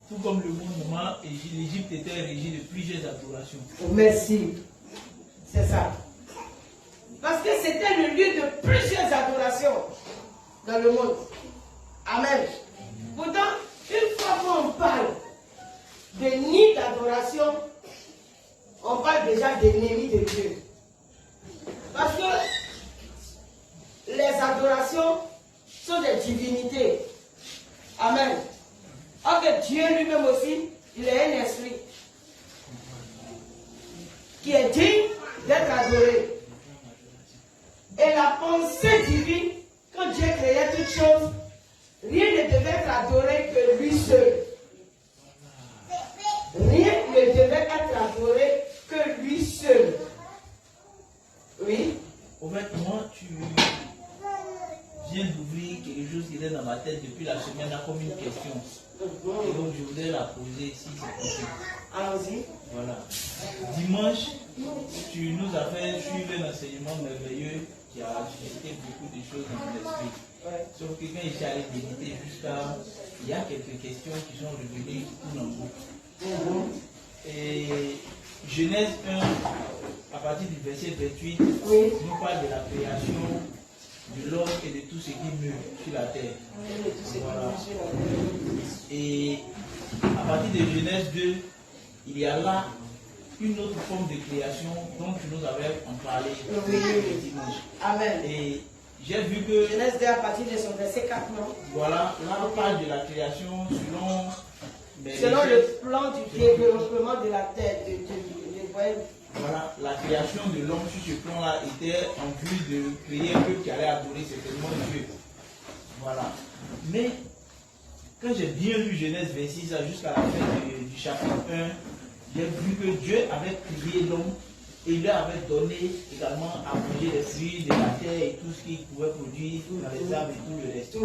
tout comme le monde normal, l'Égypte était régie de plusieurs adorations. Merci. C'est ça. Parce que c'était le lieu de plusieurs adorations dans le monde. Amen. Pourtant, une fois qu'on parle de nid d'adoration, on parle déjà d'ennemis de Dieu. Parce que les adorations sont des divinités. Amen. Or que Dieu lui-même aussi, il est un esprit qui est digne d'être adoré. Et la pensée divine, quand Dieu créait toutes choses, rien ne devait être adoré que lui seul. Rien ne devait être adoré que lui seul. Oui. Au fait, moi, tu viens d'ouvrir quelque chose qui était dans ma tête depuis la semaine, là, comme une question. Et donc, je voudrais la poser si c'est possible. Allons-y. Voilà. Dimanche, tu nous as fait suivre un enseignement merveilleux qui a suscité beaucoup de choses dans mon esprit. Ouais. Sauf que quand je suis allé méditer jusqu'à... Il y a quelques questions qui sont revenues tout d'un coup. Et Genèse 1, à partir du verset 28, Oui. nous parle de la création de l'homme et de tout ce qui meurt sur la terre. Voilà. Et à partir de Genèse 2, il y a là une autre forme de création dont tu nous avais en parlé le dimanche. Amen. Et j'ai vu que... Genèse 2 à partir de son verset 4, non? Voilà, là on parle de la création selon... Selon le plan du développement de la terre, voilà, la création de l'homme sur ce plan-là était en vue de créer un peuple qui allait adorer certainement Dieu. Voilà. Mais quand j'ai bien lu Genèse 26 jusqu'à la fin du chapitre 1, j'ai vu que Dieu avait créé l'homme et lui avait donné également à manger les fruits de la terre et tout ce qu'il pouvait produire dans les arbres et tout le reste.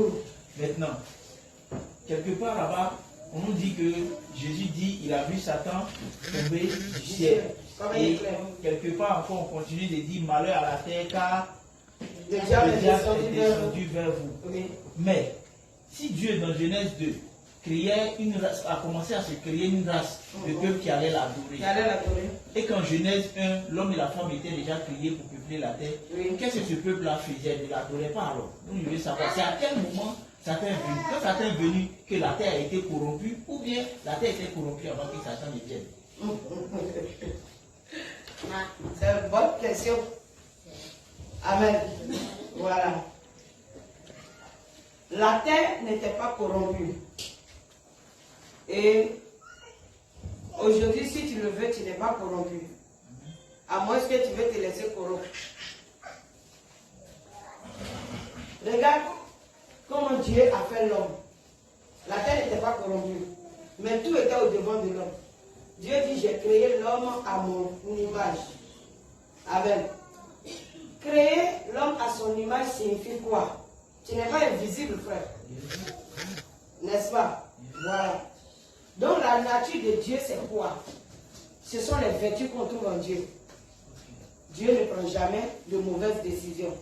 Maintenant, quelque part là-bas, on nous dit que Jésus dit il a vu Satan tomber du ciel. Et quelque part encore on continue de dire malheur à la terre car le diable est descendu vers vous. Oui. Mais si Dieu dans Genèse 2 créait une race, a commencé à se créer une race de peuple qui allait l'adorer. Et qu'en Genèse 1, l'homme et la femme étaient déjà créés pour peupler la terre. Oui. Qu'est-ce que ce peuple-là faisait? Ne l'adorait pas alors. Donc je veux savoir, c'est à quel moment Satan est venu? Quand Satan est venu, que la terre a été corrompue, ou bien la terre était corrompue avant que Satan ne vienne? C'est une bonne question. Amen. Voilà. La terre n'était pas corrompue. Et aujourd'hui, si tu le veux, tu n'es pas corrompu. À moins que tu veux te laisser corrompre. Regarde comment Dieu a fait l'homme. La terre n'était pas corrompue. Mais tout était au devant de l'homme. Dieu dit, j'ai créé l'homme à mon image. Amen. Créer l'homme à son image signifie quoi? Tu n'es pas invisible, frère. N'est-ce pas? Voilà. Donc la nature de Dieu, c'est quoi? Ce sont les vertus qu'on trouve en Dieu. Dieu ne prend jamais de mauvaises décisions.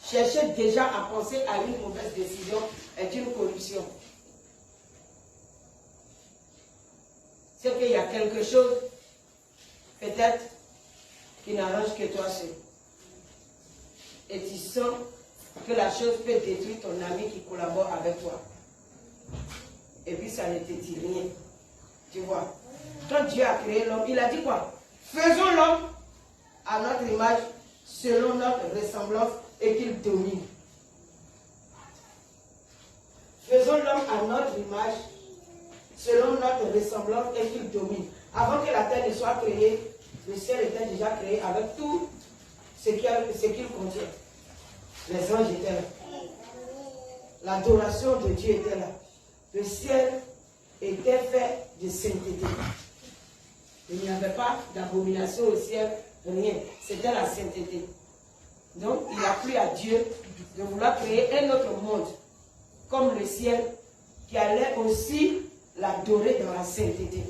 Chercher déjà à penser à une mauvaise décision est une corruption. C'est qu'il y a quelque chose, peut-être, qui n'arrange que toi seul. Et tu sens que la chose peut détruire ton ami qui collabore avec toi. Et puis ça ne te dit rien. Tu vois. Quand Dieu a créé l'homme, il a dit quoi? Faisons l'homme à notre image, selon notre ressemblance, et qu'il domine. Faisons l'homme à notre image, selon notre ressemblance, et qu'il domine. Avant que la terre ne soit créée, le ciel était déjà créé avec tout ce qu'il contient. Les anges étaient là. L'adoration de Dieu était là. Le ciel était fait de sainteté. Il n'y avait pas d'abomination au ciel, rien. C'était la sainteté. Donc, il a plu à Dieu de vouloir créer un autre monde, comme le ciel, qui allait aussi l'adorer dans la sainteté.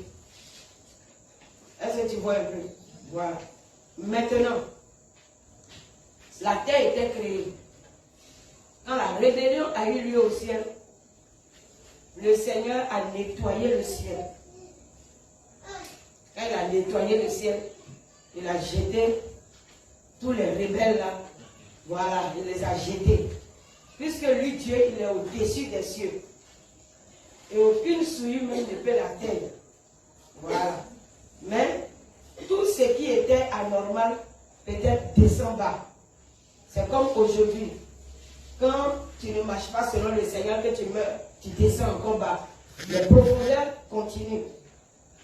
Est-ce que tu vois un peu? Voilà. Maintenant, la terre était créée. Quand la rébellion a eu lieu au ciel, le Seigneur a nettoyé le ciel. Quand il a nettoyé le ciel, il a jeté tous les rebelles là. Voilà, il les a jetés. Puisque lui, Dieu, il est au-dessus des cieux. Et aucune souillure même ne peut l'atteindre. Voilà. Mais tout ce qui était anormal peut-être descend bas. C'est comme aujourd'hui. Quand tu ne marches pas selon le Seigneur, que tu meurs, tu descends encore bas. Les profondeurs continuent.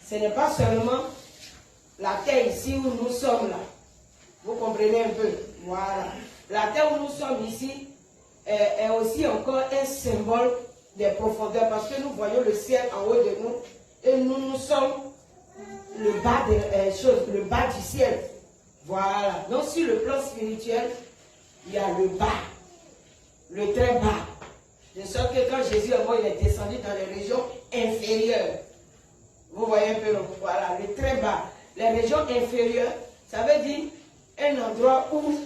Ce n'est pas seulement la terre ici où nous sommes là. Vous comprenez un peu? Voilà. La terre où nous sommes ici est aussi encore un symbole des profondeurs parce que nous voyons le ciel en haut de nous et nous sommes le bas des choses, le bas du ciel. Voilà. Donc sur le plan spirituel, il y a le bas, le très bas. De sorte que quand Jésus est mort, il est descendu dans les régions inférieures. Vous voyez un peu, voilà, le très bas. Les régions inférieures, ça veut dire un endroit où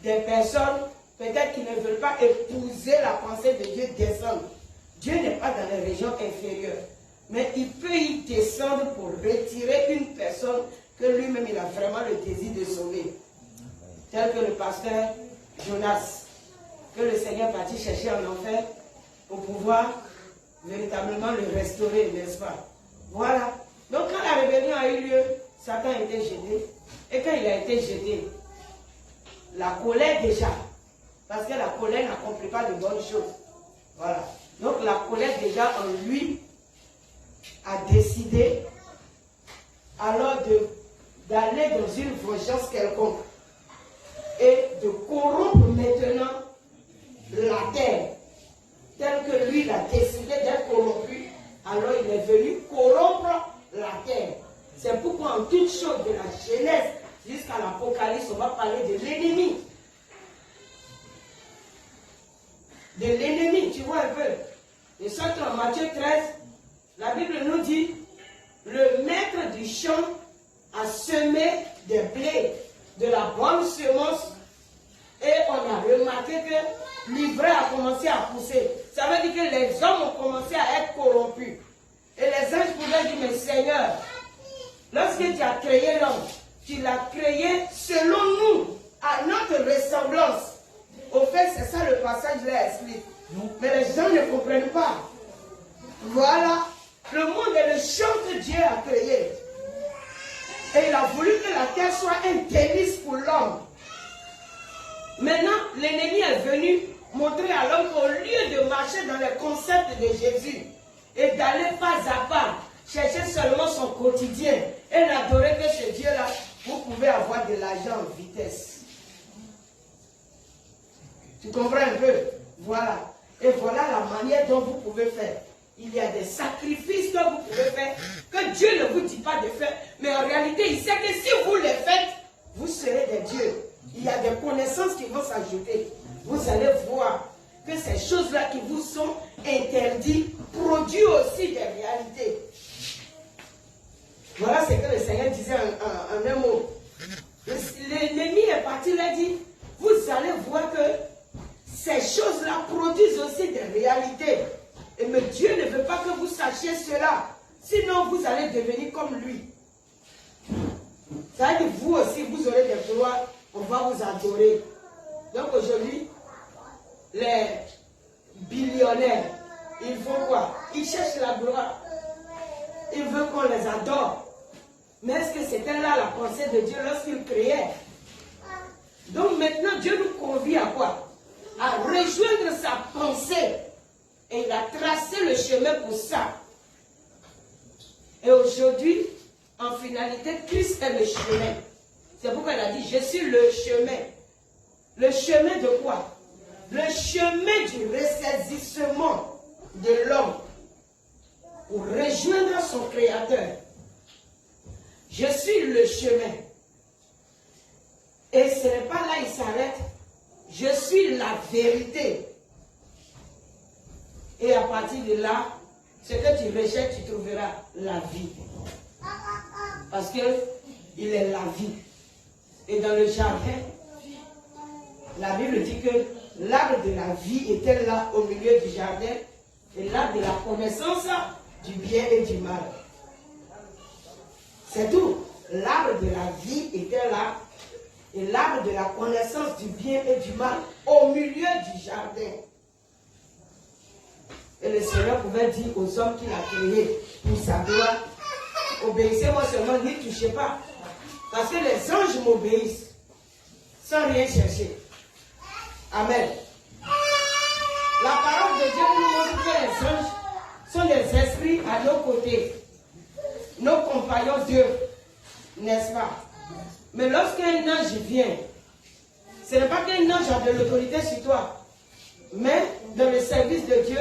des personnes, peut-être qui ne veulent pas épouser la pensée de Dieu, descendent. Dieu n'est pas dans les régions inférieures, mais il peut y descendre pour retirer une personne que lui-même il a vraiment le désir de sauver. Tel que le pasteur Jonas, que le Seigneur partit chercher en enfer pour pouvoir véritablement le restaurer, n'est-ce pas? Voilà. Donc quand la rébellion a eu lieu, Satan a été jeté. Et quand il a été jeté, la colère déjà, parce que la colère n'accomplit pas de bonnes choses. Voilà. Donc la colère déjà en lui a décidé alors d'aller dans une vengeance quelconque et de corrompre maintenant la terre. Tel que lui, il a décidé d'être corrompu, alors il est venu corrompre la terre. C'est pourquoi en toute chose de la Genèse jusqu'à l'Apocalypse, on va parler de l'ennemi. De l'ennemi, tu vois un peu. Et surtout en Matthieu 13, la Bible nous dit, le maître du champ a semé des blés, de la bonne semence, et on a remarqué que l'ivraie a commencé à pousser. Ça veut dire que les hommes ont commencé à être corrompus. Et les anges pouvaient dire, mais Seigneur, lorsque tu as créé l'homme, tu l'as créé selon nous, à notre ressemblance. Au fait, c'est ça le passage là explique. Mais les gens ne comprennent pas. Voilà, le monde est le champ que Dieu a créé. Et il a voulu que la terre soit un délice pour l'homme. Maintenant, l'ennemi est venu montrer à l'homme qu'au lieu de marcher dans les concepts de Jésus et d'aller pas à pas, chercher seulement son quotidien et n'adorer que ce Dieu-là, vous pouvez avoir de l'argent en vitesse. Tu comprends un peu? Voilà. Et voilà la manière dont vous pouvez faire. Il y a des sacrifices que vous pouvez faire, que Dieu ne vous dit pas de faire, mais en réalité, il sait que si vous les faites, vous serez des dieux. Il y a des connaissances qui vont s'ajouter. Vous allez voir que ces choses-là qui vous sont interdites produisent aussi des réalités. Voilà ce que le Seigneur disait en un mot. L'ennemi est parti, il a dit, vous allez voir que ces choses-là produisent aussi des réalités. Et mais Dieu ne veut pas que vous sachiez cela. Sinon, vous allez devenir comme lui. Ça veut dire que vous aussi, vous aurez des gloires. On va vous adorer. Donc aujourd'hui, les billionnaires, ils font quoi? Ils cherchent la gloire. Ils veulent qu'on les adore. Mais est-ce que c'était là la pensée de Dieu lorsqu'il créait? Donc maintenant, Dieu nous convie à quoi? À rejoindre sa pensée. Et il a tracé le chemin pour ça. Et aujourd'hui, en finalité, Christ est le chemin. C'est pourquoi il a dit, je suis le chemin. Le chemin de quoi? Le chemin du ressaisissement de l'homme pour rejoindre son Créateur. Je suis le chemin. Et ce n'est pas là il s'arrête. Je suis la vérité. Et à partir de là, ce que tu recherches, tu trouveras la vie. Parce qu'il est la vie. Et dans le jardin, la Bible dit que l'arbre de la vie était là au milieu du jardin. et l'arbre de la connaissance du bien et du mal. C'est tout. L'arbre de la vie était là, et l'arbre de la connaissance du bien et du mal au milieu du jardin. Et le Seigneur pouvait dire aux hommes qu'il a créés pour sa gloire, obéissez-moi seulement, n'y touchez pas. Parce que les anges m'obéissent sans rien chercher. Amen. La parole de Dieu nous montre que les anges sont des esprits à nos côtés, nos compagnons d'œuvre, n'est-ce pas? Mais lorsqu'un ange vient, ce n'est pas qu'un ange a de l'autorité sur toi, mais dans le service de Dieu,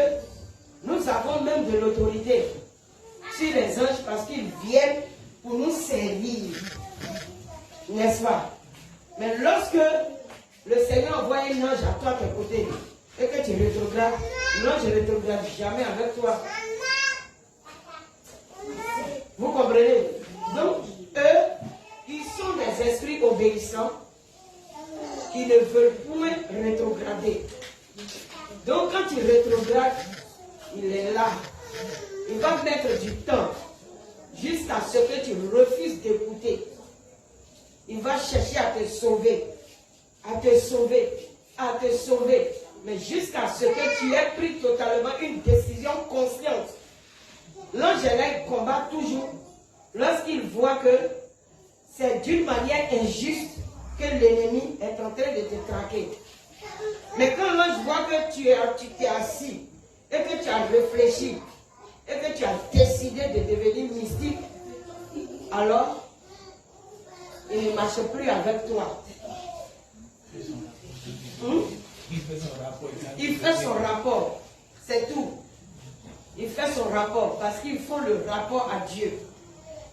nous avons même de l'autorité sur les anges parce qu'ils viennent pour nous servir, n'est-ce pas? Mais lorsque le Seigneur envoie un ange à toi, à tes côtés, et que tu rétrogrades, l'ange ne rétrograde jamais avec toi. Vous comprenez? Donc, eux, ils sont des esprits obéissants qui ne veulent point rétrograder. Donc, quand il rétrograde, il est là. Il va mettre du temps jusqu'à ce que tu refuses d'écouter. Il va chercher à te sauver, à te sauver, à te sauver. Mais jusqu'à ce que tu aies pris totalement une décision consciente. L'ange là, il combat toujours lorsqu'il voit que c'est d'une manière injuste que l'ennemi est en train de te traquer. Mais quand l'ange voit que tu t'es assis et que tu as réfléchi et que tu as décidé de devenir mystique, alors il ne marche plus avec toi. Il fait son rapport, c'est tout. Il fait son rapport parce qu'ils font le rapport à Dieu.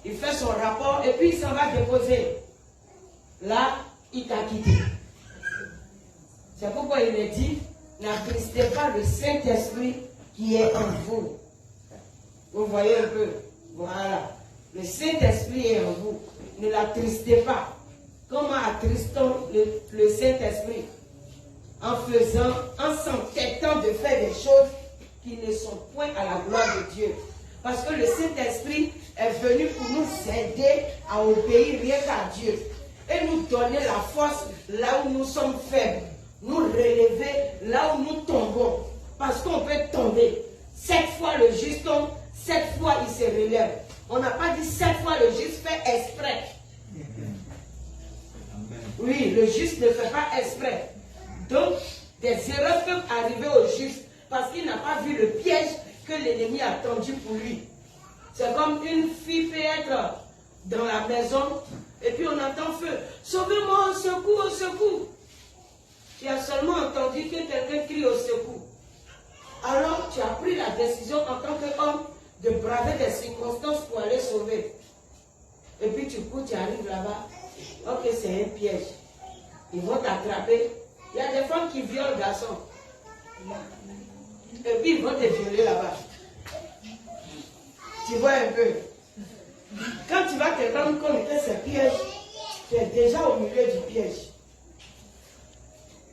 Il fait son rapport et puis il s'en va déposer. Là, il t'a quitté. C'est pourquoi il est dit, n'attristez pas le Saint-Esprit qui est en vous. Vous voyez un peu? Voilà. Le Saint-Esprit est en vous. Ne l'attristez pas. Comment attristons le Saint-Esprit? En s'entêtant de faire des choses qui ne sont point à la gloire de Dieu. Parce que le Saint-Esprit est venu pour nous aider à obéir rien qu'à Dieu. Et nous donner la force là où nous sommes faibles. Nous relever là où nous tombons. Parce qu'on peut tomber. 7 fois le juste tombe, 7 fois il se relève. On n'a pas dit 7 fois le juste fait exprès. Oui, le juste ne fait pas exprès. Donc, des erreurs peuvent arriver au juste parce qu'il n'a pas vu le piège que l'ennemi a tendu pour lui. C'est comme une fille peut être dans la maison et puis on entend feu. Sauvez-moi, au secours, au secours. Tu as seulement entendu que quelqu'un crie au secours. Alors tu as pris la décision en tant qu'homme de braver des circonstances pour aller sauver. Et puis tu cours, tu arrives là-bas. Ok, c'est un piège. Ils vont t'attraper. Il y a des femmes qui violent les garçons. Et puis ils vont te violer là-bas. Tu vois un peu. Quand tu vas te rendre compte que c'est piège, tu es déjà au milieu du piège.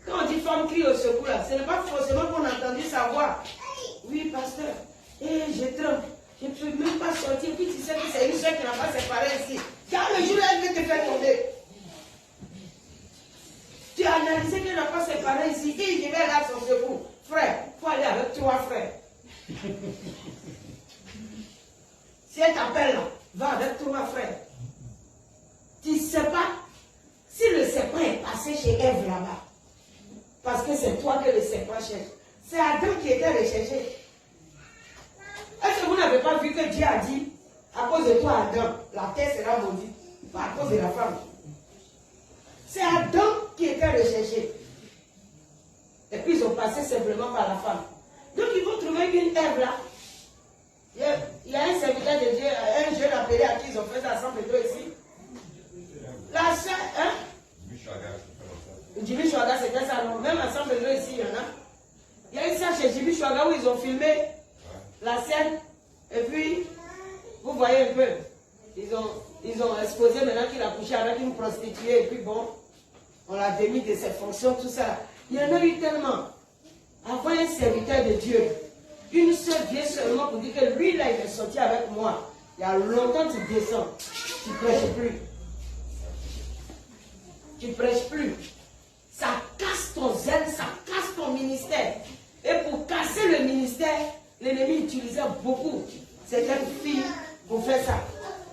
Quand on dit femme crie au secours là, ce n'est pas forcément qu'on a entendu sa voix. Oui, pasteur, je tremble. Je ne peux même pas sortir. Puis tu sais que c'est une soeur qui n'a pas séparé ici. Car le jour là, elle veut te faire tomber. Tu as analysé qu'elle n'a pas séparé ici. Et il devait là son secours. Frère, il faut aller avec toi, frère. Si elle t'appelle là, va avec toi, frère. Tu ne sais pas si le serpent est passé chez Ève là-bas. Parce que c'est toi que le serpent cherche. C'est Adam qui était recherché. Est-ce que vous n'avez pas vu que Dieu a dit, à cause de toi, Adam, la terre sera maudite, pas à cause de la femme. C'est Adam qui était recherché. Et puis ils ont passé simplement par la femme. Donc ils vont trouver une Ève là. Il y a un serviteur de Dieu, un jeune appelé à qui ils ont fait ça ensemble ici. La sœur, hein? Jimmy Chouaga, c'était ça, non? Même ensemble ici, il y en a. Il y a une scène chez Jimmy Chouaga où ils ont filmé la scène. Et puis, vous voyez un peu, ils ont exposé maintenant qu'il a couché avec une prostituée. Et puis bon, on l'a démis de ses fonctions, tout ça. Il y en a eu tellement. Avant un serviteur de Dieu, Une seule vient seulement pour dire que lui là il est sorti avec moi. Il y a longtemps tu descends. Tu ne prêches plus. Tu ne prêches plus. Ça casse ton zèle, ça casse ton ministère. Et pour casser le ministère, l'ennemi utilisait beaucoup certaines filles pour faire ça.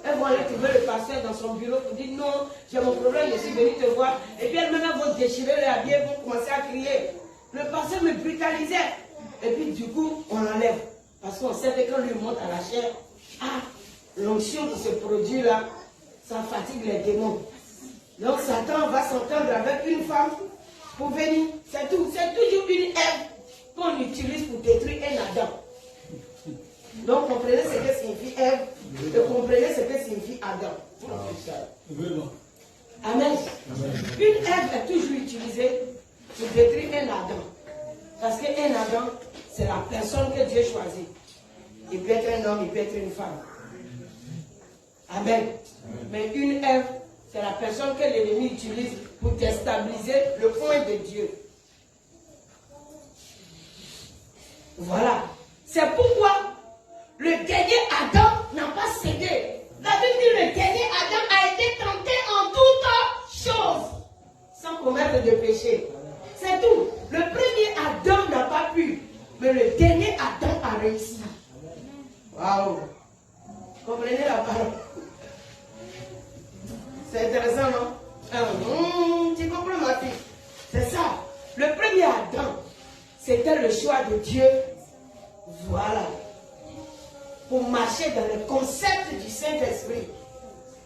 Elles vont aller trouver le pasteur dans son bureau pour dire non, j'ai mon problème, je suis venu te voir. Et puis elles maintenant vont déchirer les habits, elles vont commencer à crier. Le pasteur me brutalisait. Et puis du coup, on l'enlève. Parce qu'on sait que quand lui monte à la chair, l'onction qui se produit là, ça fatigue les démons. Donc Satan va s'entendre avec une femme pour venir. C'est tout. C'est toujours une Ève qu'on utilise pour détruire un Adam. Donc comprenez ce que signifie Ève et comprenez ce que signifie Adam. Amen. Une Ève est toujours utilisée pour détruire un Adam. Parce qu'un Adam, c'est la personne que Dieu choisit. Il peut être un homme, il peut être une femme. Amen. Mais une Ève, c'est la personne que l'ennemi utilise pour déstabiliser le point de Dieu. Voilà. C'est pourquoi le dernier Adam n'a pas cédé. La Bible dit le dernier Adam a été tenté en toutes choses, sans commettre de péché. C'est tout. Le premier Adam n'a pas pu, mais le dernier Adam a réussi. Waouh! Comprenez la parole? C'est intéressant, non? Tu comprends, ma fille? C'est ça. Le premier Adam, c'était le choix de Dieu. Voilà. Pour marcher dans le concept du Saint-Esprit.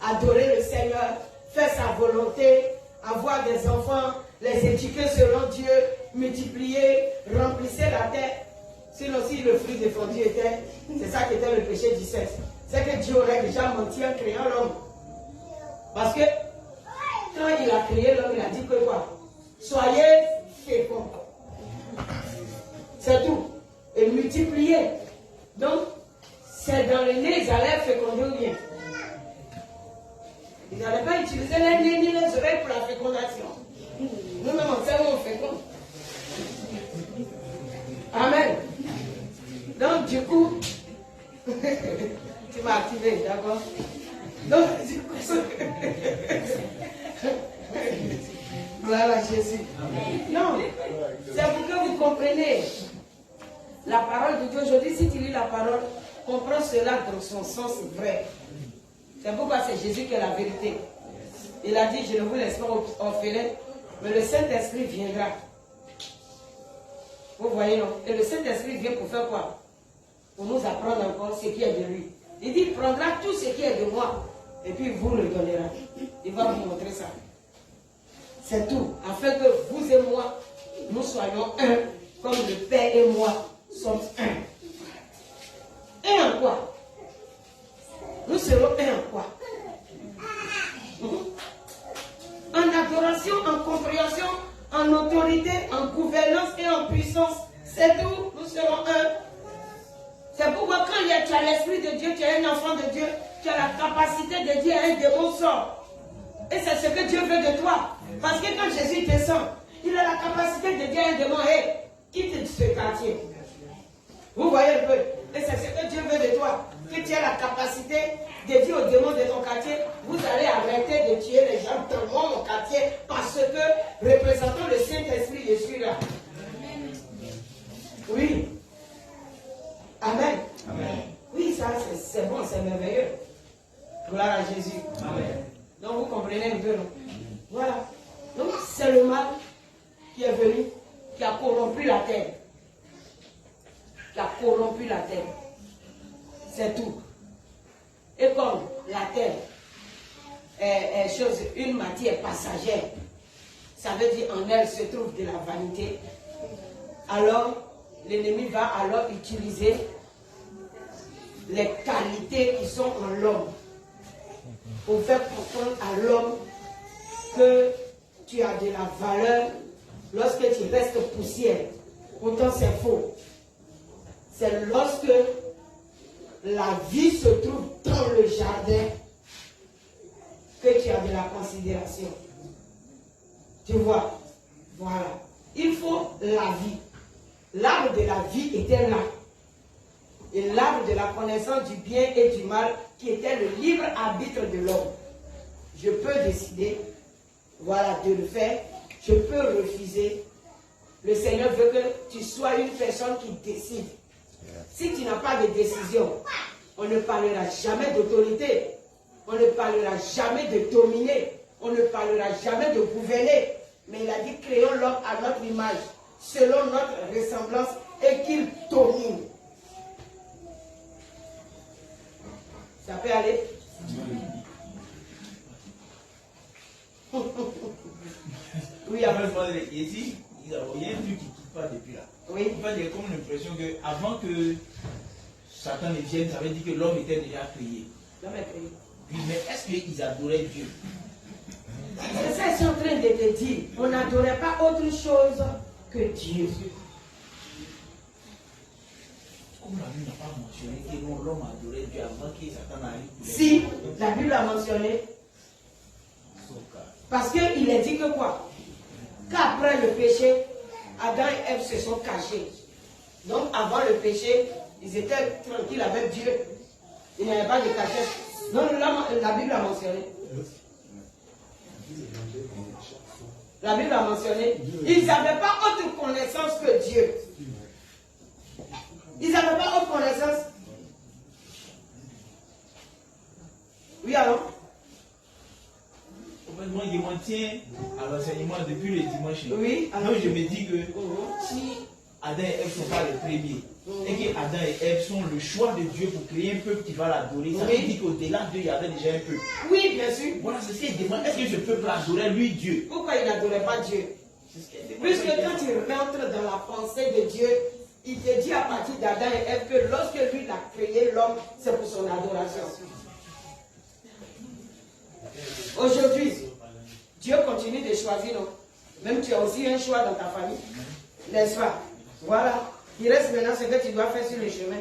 Adorer le Seigneur, faire sa volonté, avoir des enfants, les éduquer selon Dieu, multiplier, remplissez la terre. Sinon, si le fruit défendu était, c'est ça qui était le péché du sexe. C'est que Dieu aurait déjà menti en créant l'homme. Parce que quand il a créé l'homme, il a dit que quoi? Soyez féconds. C'est tout. Et multipliez. Donc, c'est dans le nez, ils allaient féconder ou bien. Ils n'allaient pas utiliser les nez ni les oreilles pour la fécondation. Nous-mêmes, on sait où on féconde. Amen. Donc, du coup, tu m'as activé, d'accord? Donc, du coup, gloire à Jésus. Non, c'est pour que vous compreniez la parole de Dieu. Aujourd'hui, si tu lis la parole, comprends cela dans son sens vrai. C'est pourquoi c'est Jésus qui est la vérité. Il a dit, je ne vous laisse pas orphelin, mais le Saint-Esprit viendra. Vous voyez, non? Et le Saint-Esprit vient pour faire quoi? Pour nous apprendre encore ce qui est de lui. Il dit, il prendra tout ce qui est de moi, et puis il vous le donnera. Il va vous montrer ça. C'est tout. Afin que vous et moi, nous soyons un, comme le Père et moi sommes un. Et en quoi? Nous serons un en quoi? En adoration, en compréhension, en autorité, en gouvernance et en puissance. C'est tout. Nous serons un. C'est pourquoi quand tu as l'Esprit de Dieu, tu es un enfant de Dieu, tu as la capacité de dire à un démon sort. Et c'est ce que Dieu veut de toi. Parce que quand Jésus descend, il a la capacité de dire à un démon, hey, quitte ce quartier. Vous voyez un peu? Et c'est ce que Dieu veut de toi. Que tu aies la capacité de dire aux démons de ton quartier, vous allez arrêter de tuer les gens dans mon quartier parce que, représentant le Saint-Esprit, je suis là. Oui. Amen. Amen. Oui, ça c'est bon, c'est merveilleux. Gloire à Jésus. Amen. Donc vous comprenez un peu, non? Voilà. Donc c'est le mal qui est venu, qui a corrompu la terre. Qui a corrompu la terre. C'est tout. Et comme la terre est une matière passagère, ça veut dire en elle se trouve de la vanité. Alors, l'ennemi va alors utiliser les qualités qui sont en l'homme pour faire comprendre à l'homme que tu as de la valeur lorsque tu restes poussière. Pourtant, c'est faux. C'est lorsque la vie se trouve dans le jardin que tu as de la considération. Tu vois? Voilà. Il faut la vie. L'arbre de la vie était là. et l'arbre de la connaissance du bien et du mal qui était le libre arbitre de l'homme. Je peux décider, voilà, de le faire. Je peux refuser. Le Seigneur veut que tu sois une personne qui décide. Si tu n'as pas de décision, on ne parlera jamais d'autorité. On ne parlera jamais de dominer. On ne parlera jamais de gouverner. Mais il a dit, créons l'homme à notre image, selon notre ressemblance, et qu'il domine. Ça peut aller? Oui, ici, il y a un truc qui ne quitte pas depuis là. Oui. En fait, j'ai comme l'impression qu'avant que Satan ne vienne, ça veut dire que l'homme était déjà créé. L'homme est créé. Oui, mais est-ce qu'ils adoraient Dieu? C'est ça, je suis en train de te dire. On n'adorait pas autre chose que Dieu. Comme la Bible n'a pas mentionné que non, l'homme adorait Dieu avant que Satan arrive. Si, la Bible a mentionné. Parce qu'il est dit que quoi? Qu'après le péché, Adam et Ève se sont cachés. Donc avant le péché, ils étaient tranquilles avec Dieu. Il n'y avait pas de cachette. Donc la Bible a mentionné. La Bible a mentionné. Ils n'avaient pas autre connaissance que Dieu. Ils n'avaient pas autre connaissance. Oui, alors? Moi, je m'en tiens à l'enseignement depuis le dimanche. Oui. Donc, je me dis que si Adam et Ève ne sont pas les premiers, et que Adam et Ève sont le choix de Dieu pour créer un peuple qui va l'adorer, ça veut dire qu'au-delà d'eux, il y avait déjà un peuple. Oui, bien sûr. Voilà, c'est ce qu'il demande. Est-ce que ce peuple adorait lui, Dieu? Pourquoi il n'adorait pas Dieu? Puisque quand tu rentres dans la pensée de Dieu, il te dit à partir d'Adam et Ève que lorsque lui a créé l'homme, c'est pour son adoration. Aujourd'hui, Dieu continue de choisir, non? Même tu as aussi un choix dans ta famille, n'est-ce pas? Voilà. Il reste maintenant ce que tu dois faire sur le chemin.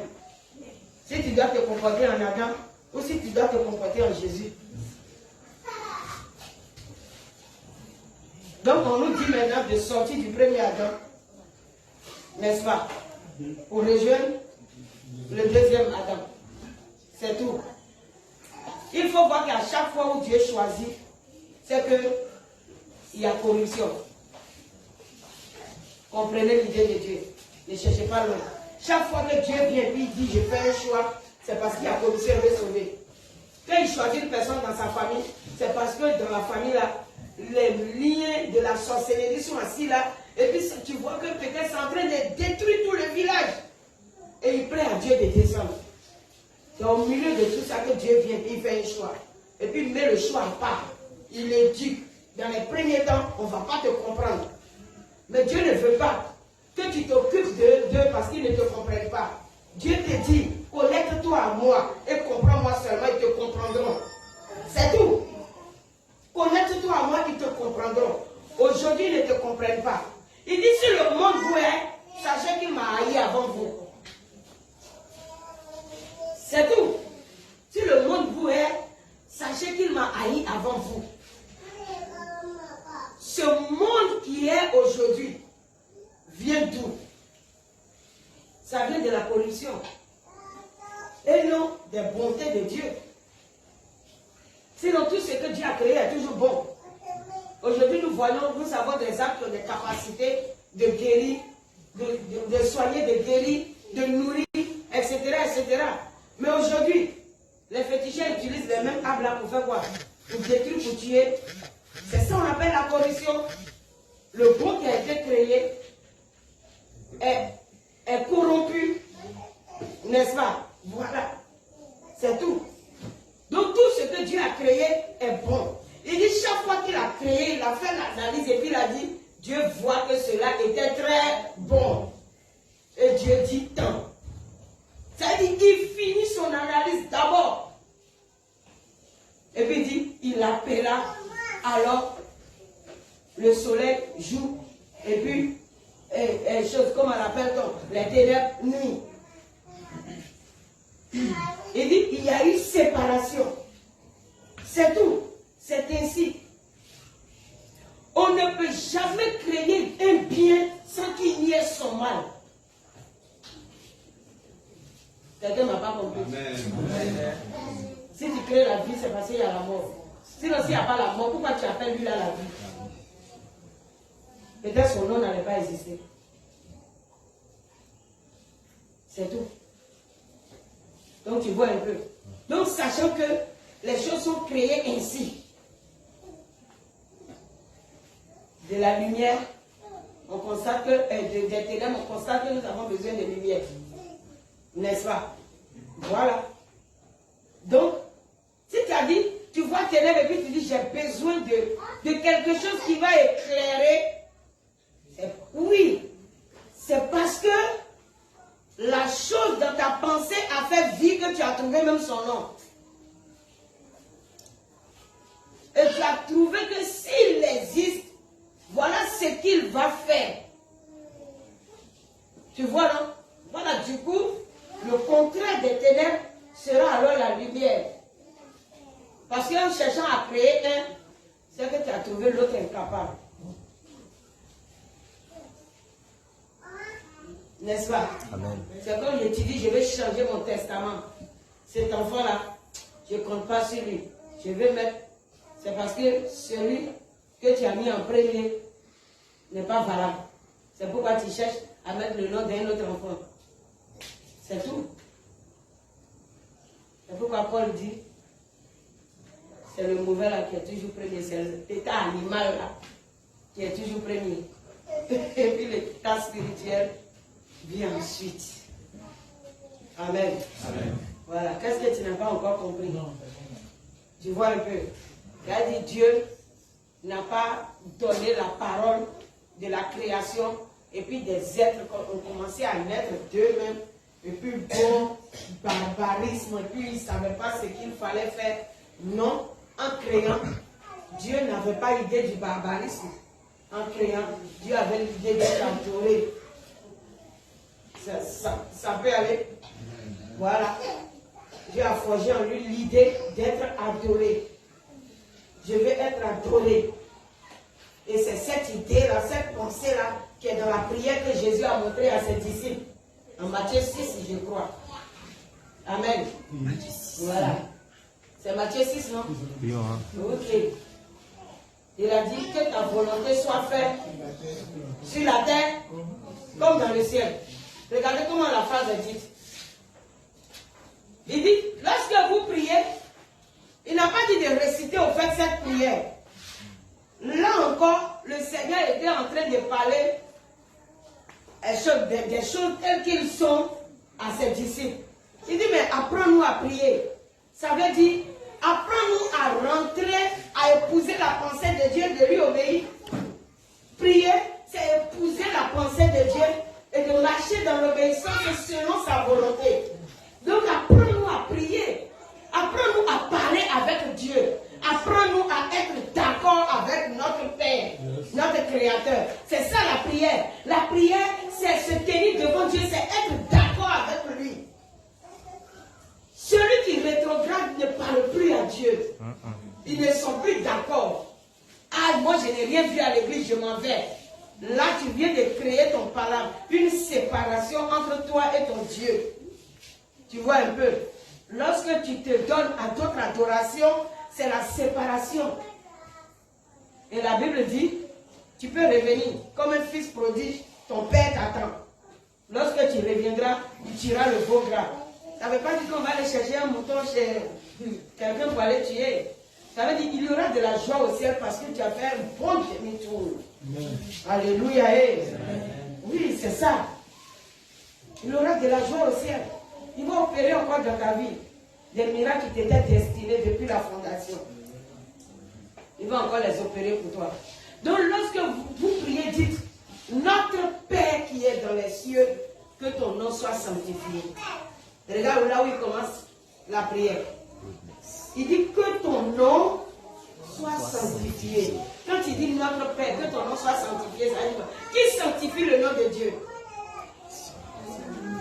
Si tu dois te comporter en Adam, ou si tu dois te comporter en Jésus. Donc on nous dit maintenant de sortir du premier Adam, n'est-ce pas? Pour rejoindre le deuxième Adam. C'est tout. Il faut voir qu'à chaque fois où Dieu choisit, c'est qu'il y a corruption. Comprenez l'idée de Dieu. Ne cherchez pas loin. Chaque fois que Dieu vient et il dit je fais un choix, c'est parce qu'il y a corruption, il veut sauver. Quand il choisit une personne dans sa famille, c'est parce que dans la famille là, les liens de la sorcellerie sont assis là, et puis tu vois que peut-être c'est en train de détruire tout le village. Et il plaît à Dieu de descendre. C'est au milieu de tout ça que Dieu vient et il fait un choix. Et puis il met le choix à part. Il éduque. Dans les premiers temps, on ne va pas te comprendre. Mais Dieu ne veut pas que tu t'occupes d'eux parce qu'ils ne te comprennent pas. Dieu te dit, connecte-toi à moi et comprends-moi seulement, ils te comprendront. C'est tout. Connecte-toi à moi, ils te comprendront. Aujourd'hui, ils ne te comprennent pas. Il dit, si le monde vous est, sachez qu'il m'a haï avant vous. C'est tout. Si le monde vous est, sachez qu'il m'a haï avant vous. Ce monde qui est aujourd'hui vient d'où? Ça vient de la corruption. Et non des bontés de Dieu. Sinon, tout ce que Dieu a créé est toujours bon. Aujourd'hui, nous avons des actes, des capacités de guérir, de soigner, de guérir, de nourrir, etc., etc. Mais aujourd'hui, les féticheurs utilisent les mêmes armes là pour faire quoi? Pour détruire, pour tuer. C'est ça qu'on appelle la corruption. Le bon qui a été créé est corrompu. N'est-ce pas? Voilà. C'est tout. Donc tout ce que Dieu a créé est bon. Il dit chaque fois qu'il a créé, il a fait l'analyse et puis il a dit, Dieu voit que cela était très bon. Et Dieu dit tant. C'est-à-dire qu'il finit son analyse d'abord. Et puis il dit, il appela alors le soleil, jour, et puis, chose comme on l'appelle-t-on, les ténèbres, nuit. Il dit, il y a eu séparation. C'est tout. C'est ainsi. On ne peut jamais créer un bien sans qu'il y ait son mal. Quelqu'un n'a pas compris. Si tu crées la vie, c'est parce qu'il y a la mort. Sinon, s'il n'y a pas la mort, pourquoi tu appelles lui là la vie? Peut-être son nom n'allait pas exister. C'est tout. Donc tu vois un peu. Donc sachant que les choses sont créées ainsi. De la lumière, on constate que des ténèbres, on constate que nous avons besoin de lumière. N'est-ce pas? Voilà. Donc, si tu as dit, tu vois ténèbres et puis tu dis j'ai besoin de quelque chose qui va éclairer. Oui, c'est parce que la chose dans ta pensée a fait vie que tu as trouvé même son nom. Et tu as trouvé que s'il existe, voilà ce qu'il va faire. Tu vois, non? Voilà, du coup, le contraire des ténèbres sera alors la lumière. Parce qu'en cherchant à créer un, c'est que tu as trouvé l'autre incapable. N'est-ce pas? Amen. C'est comme je te dis, je vais changer mon testament. Cet enfant-là, je ne compte pas sur lui. Je vais mettre. C'est parce que celui que tu as mis en premier n'est pas valable. C'est pourquoi tu cherches à mettre le nom d'un autre enfant. C'est tout. C'est pourquoi Paul dit, c'est le mauvais là qui est toujours premier. C'est l'état animal là qui est toujours premier. Et puis l'état spirituel vient ensuite. Amen. Amen. Voilà. Qu'est-ce que tu n'as pas encore compris? Tu vois un peu. Il a dit Dieu n'a pas donné la parole de la création et puis des êtres ont commencé à naître d'eux-mêmes et puis bon, barbarisme et puis ils ne savaient pas ce qu'il fallait faire. Non, en créant, Dieu n'avait pas l'idée du barbarisme. En créant, Dieu avait l'idée de l'adorer. Ça peut aller. Voilà. Dieu a forgé en lui l'idée d'être adoré. Je veux être adoré. Et c'est cette idée-là, cette pensée-là, qui est dans la prière que Jésus a montrée à ses disciples. En Matthieu 6, je crois. Amen. Voilà. C'est Matthieu 6, non? Oui, hein. Ok. Il a dit que ta volonté soit faite sur la terre comme dans le ciel. Regardez comment la phrase est dite. Il dit, lorsque vous priez, il n'a pas dit de réciter au fait cette prière. Là encore, le Seigneur était en train de parler des choses telles qu'ils sont à ses disciples. Il dit, mais apprends-nous à prier. Ça veut dire, apprends-nous à rentrer, à épouser la pensée de Dieu, de lui obéir. Prier, c'est épouser la pensée de Dieu et de marcher dans l'obéissance selon sa volonté. Donc apprends-nous à prier. Apprends-nous à parler avec Dieu. Apprends-nous à être d'accord avec notre Père, notre Créateur. C'est ça la prière. La prière, c'est se tenir devant Dieu, c'est être d'accord avec lui. Celui qui rétrograde ne parle plus à Dieu. Ils ne sont plus d'accord. Ah, moi je n'ai rien vu à l'église, je m'en vais. Là, tu viens de créer ton palabre, une séparation entre toi et ton Dieu. Tu vois un peu. Lorsque tu te donnes à d'autres adorations, c'est la séparation. Et la Bible dit, tu peux revenir comme un fils prodige, ton père t'attend. Lorsque tu reviendras, tu tueras le beau gras. Ça ne veut pas dire qu'on va aller chercher un mouton chez quelqu'un pour aller tuer. Ça veut dire qu'il y aura de la joie au ciel parce que tu as fait un bon demi-tour. Alléluia. Oui, c'est ça. Il y aura de la joie au ciel. Il va opérer encore dans ta vie des miracles qui t'étaient destinés depuis la fondation. Il va encore les opérer pour toi. Donc lorsque vous priez, dites, notre Père qui est dans les cieux, que ton nom soit sanctifié. Regarde là où il commence la prière. Il dit que ton nom soit sanctifié. Quand il dit notre Père, que ton nom soit sanctifié, ça veut dire qui sanctifie le nom de Dieu?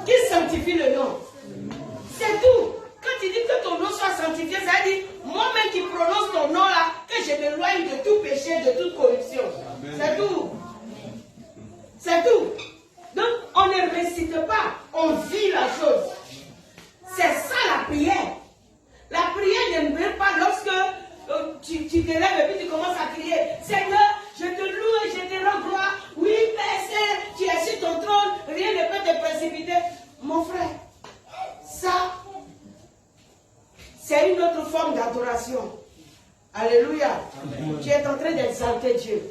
Qui sanctifie le nom? C'est tout. Quand il dit que ton nom soit sanctifié, ça veut dire moi-même qui prononce ton nom là, que je m'éloigne de tout péché, de toute corruption. C'est tout. C'est tout. Donc on ne récite pas, on vit la chose. tu te lèves et puis tu commences à crier, Seigneur, je te loue et je te rends gloire. Oui, Père Saint, tu es sur ton trône, rien ne peut te précipiter. Mon frère, ça, c'est une autre forme d'adoration. Alléluia. Amen. Tu es en train d'exalter Dieu.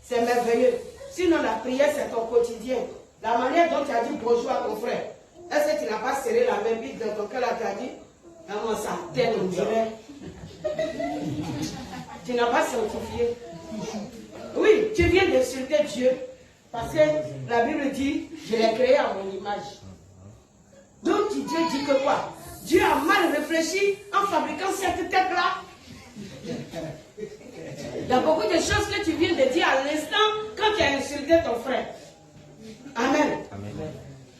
C'est merveilleux. Sinon, la prière, c'est ton quotidien. La manière dont tu as dit bonjour à ton frère. Est-ce que tu n'as pas serré la main vite dans ton cœur, là, tu as dit, comment ça tête, on dirait. Tu n'as pas sanctifié. Oui, tu viens d'insulter Dieu. Parce que la Bible dit, je l'ai créé à mon image. Donc Dieu dit que quoi? Dieu a mal réfléchi en fabriquant cette tête-là. Il y a beaucoup de choses que tu viens de dire à l'instant quand tu as insulté ton frère. Amen. Amen.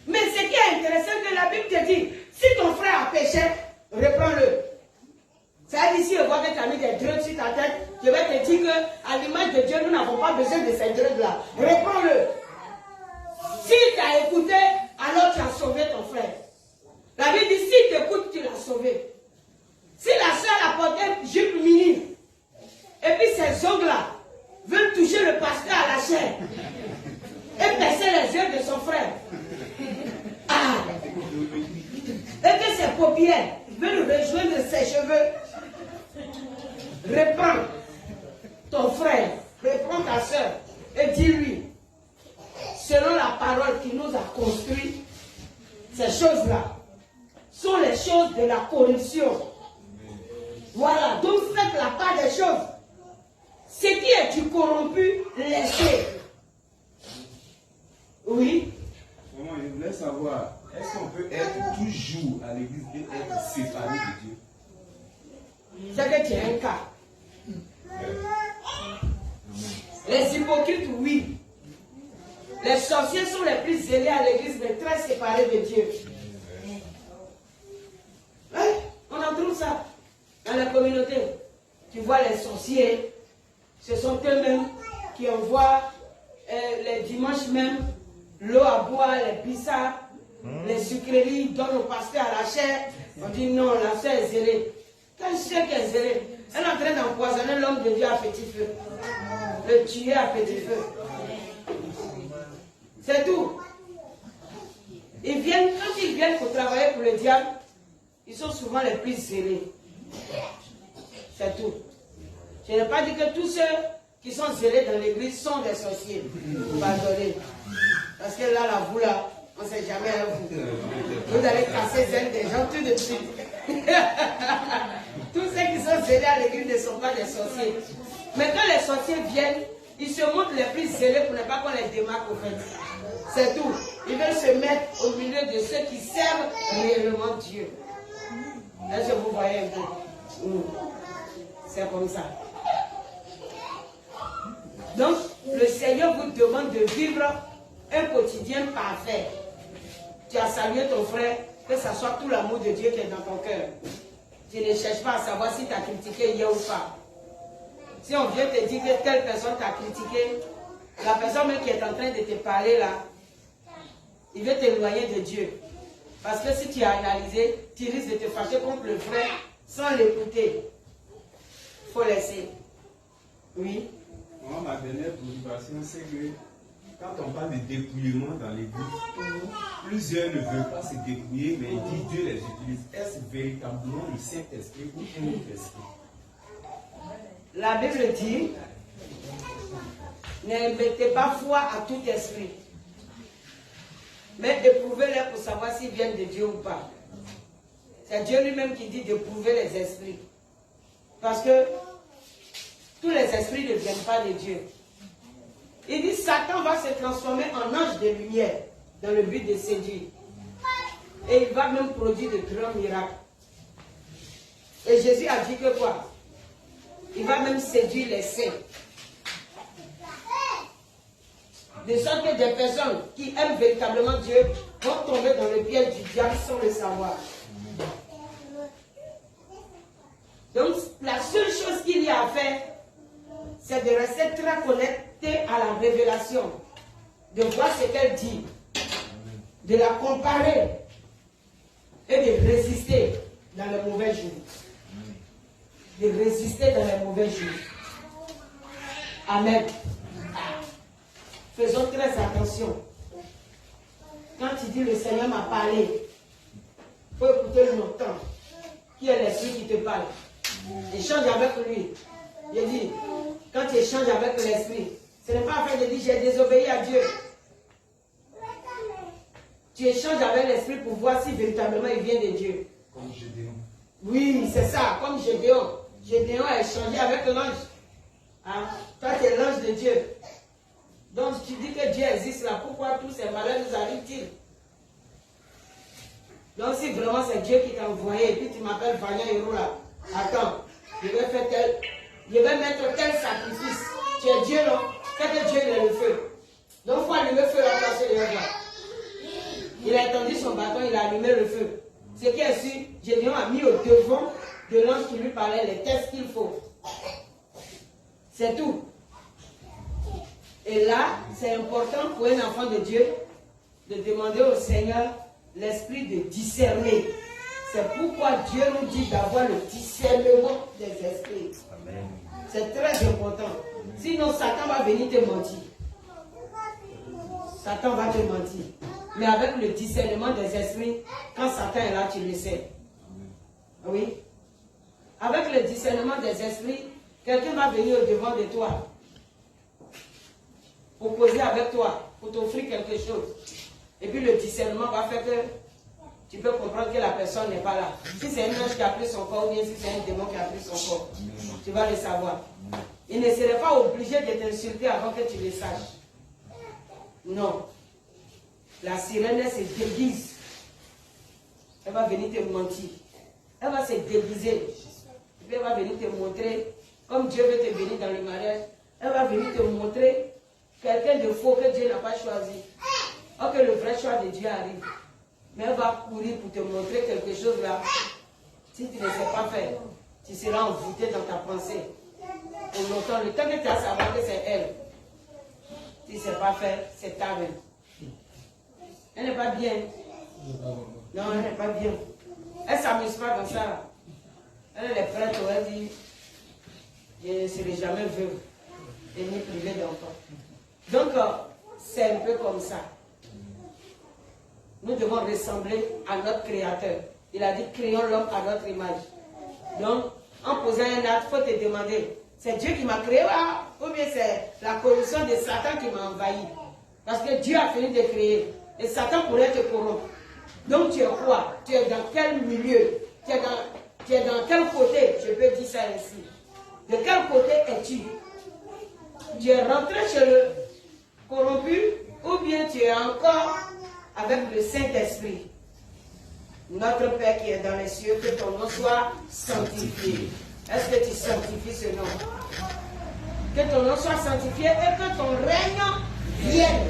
Mais ce qui est intéressant, que la Bible te dit, si ton frère a péché, reprends-le. C'est-à-dire, si je vois que tu as mis des drugs sur ta tête, je vais te dire qu'à l'image de Dieu, nous n'avons pas besoin de ces drugs-là. Reprends-le. Si tu as écouté, alors tu as sauvé ton frère. La Bible dit, si tu écoutes, tu l'as sauvé. Si la soeur a porté une jupe mini, et puis ses ongles-là veulent toucher le pasteur à la chair, et percer les yeux de son frère, et que ses paupières veulent rejoindre ses cheveux, reprends ton frère, reprends ta soeur, et dis-lui, selon la parole qui nous a construit, ces choses-là sont les choses de la corruption. Voilà, donc faites la part des choses. Ce qui est du corrompu, laissez. Oui. Maman, je voulais savoir, est-ce qu'on peut être toujours à l'église et être séparé de Dieu? C'est que tu as un cas. Les hypocrites, oui. Les sorciers sont les plus zélés à l'église, mais très séparés de Dieu. Hein? On en trouve ça dans la communauté. Tu vois les sorciers, ce sont eux-mêmes qui envoient les dimanches même l'eau à boire, les bissards, les sucreries, donnent au pasteur à la chair. On dit non, la chair est zélée. Quelle chair qui est zélée? Elle est en train d'empoisonner l'homme de Dieu à petit feu. Le tuer à petit feu. C'est tout. Quand ils viennent pour travailler pour le diable, ils sont souvent les plus zélés. C'est tout. Je n'ai pas dit que tous ceux qui sont zélés dans l'église sont des sorciers. Pardonnez. Parce que là, la boue là, on ne sait jamais à vous. Vous allez casser les ailes des gens tout de suite. Tous ceux qui sont zélés à l'église ne sont pas des sorciers. Mais quand les sorciers viennent, ils se montrent les plus zélés pour ne pas qu'on les démarque au fait. C'est tout. Ils veulent se mettre au milieu de ceux qui servent réellement Dieu. Est-ce que vous voyez un peu? C'est comme ça. Donc, le Seigneur vous demande de vivre un quotidien parfait. Tu as salué ton frère, que ce soit tout l'amour de Dieu qui est dans ton cœur. Tu ne cherches pas à savoir si tu as critiqué hier ou pas. Si on vient te dire que telle personne t'a critiqué, la personne même qui est en train de te parler là, il veut t'éloigner de Dieu. Parce que si tu as analysé, tu risques de te fâcher contre le frère sans l'écouter. Il faut laisser. Oui. Moi, ma dernière préoccupation, c'est que quand on parle de dépouillement dans l'église, plusieurs ne veulent pas se dépouiller, mais ils disent Dieu les utilise. Est-ce véritablement le Saint-Esprit ou un autre esprit? La Bible dit, ne mettez pas foi à tout esprit, mais éprouvez-les pour savoir s'ils viennent de Dieu ou pas. C'est Dieu lui-même qui dit d'éprouver les esprits. Parce que tous les esprits ne viennent pas de Dieu. Il dit Satan va se transformer en ange de lumière dans le but de séduire. Et il va même produire de grands miracles. Et Jésus a dit que quoi? Il va même séduire les saints. De sorte que des personnes qui aiment véritablement Dieu vont tomber dans le piège du diable sans le savoir. Donc la seule chose qu'il y a à faire, c'est de rester très connecté à la révélation, de voir ce qu'elle dit, de la comparer et de résister dans le mauvais jour. de résister dans les mauvais jours. Amen. Faisons très attention. Quand tu dis le Seigneur m'a parlé, il faut écouter longtemps. Qui est l'esprit qui te parle? Échange avec lui. Je dis, quand tu échanges avec l'esprit, ce n'est pas afin de dire j'ai désobéi à Dieu. Tu échanges avec l'esprit pour voir si véritablement il vient de Dieu. Comme Gédéon. Oui, c'est ça, comme Gédéon. Gédéon a échangé avec l'ange. Hein? Toi, tu es l'ange de Dieu. Donc, tu dis que Dieu existe là. Pourquoi tous ces malheurs nous arrivent-ils? Donc, si vraiment c'est Dieu qui t'a envoyé, et puis tu m'appelles Vaillant Héros là, attends, je vais mettre tel sacrifice. Tu es Dieu, non? C'est que Dieu, il est le feu. Donc, il faut allumer le feu là, passer les là. Il a étendu son bâton, il a allumé le feu. Ce qui est sûr, Gédéon a mis au devant de l'ange qui lui parlait les tests qu'il faut. C'est tout. Et là, c'est important pour un enfant de Dieu de demander au Seigneur l'esprit de discerner. C'est pourquoi Dieu nous dit d'avoir le discernement des esprits. C'est très important. Sinon, Satan va venir te mentir. Satan va te mentir. Mais avec le discernement des esprits, quand Satan est là, tu le sais. Oui. Avec le discernement des esprits, quelqu'un va venir au devant de toi pour causer avec toi, pour t'offrir quelque chose. Et puis le discernement va faire que tu peux comprendre que la personne n'est pas là. Si c'est un ange qui a pris son corps ou bien si c'est un démon qui a pris son corps, tu vas le savoir. Il ne serait pas obligé de t'insulter avant que tu le saches. Non. La sirène, elle se déguise. Elle va venir te mentir. Elle va se déguiser. Et puis elle va venir te montrer, comme Dieu veut te bénir dans le mariage, elle va venir te montrer quelqu'un de faux que Dieu n'a pas choisi. Or que le vrai choix de Dieu arrive. Mais elle va courir pour te montrer quelque chose là. Si tu ne sais pas faire, tu seras envoûté dans ta pensée. Pour longtemps, le temps que tu as savoir que c'est elle. Tu ne sais pas faire, c'est ta même. Elle n'est pas bien. Non, elle n'est pas bien. Elle ne s'amuse pas dans ça. Elle est prête, elle dit, je ne serai jamais veuve et ni privée d'enfant. Donc, c'est un peu comme ça. Nous devons ressembler à notre Créateur. Il a dit, créons l'homme à notre image. Donc, en posant un acte, il faut te demander, c'est Dieu qui m'a créé ou bien c'est la corruption de Satan qui m'a envahi? Parce que Dieu a fini de créer. Et Satan pourrait te corrompre. Donc tu es quoi? Tu es dans quel milieu? Tu es dans quel côté? Je peux dire ça ainsi. De quel côté es-tu? Tu es rentré chez le corrompu ou bien tu es encore avec le Saint-Esprit? Notre Père qui est dans les cieux, que ton nom soit sanctifié. Est-ce que tu sanctifies ce nom? Que ton nom soit sanctifié et que ton règne vienne.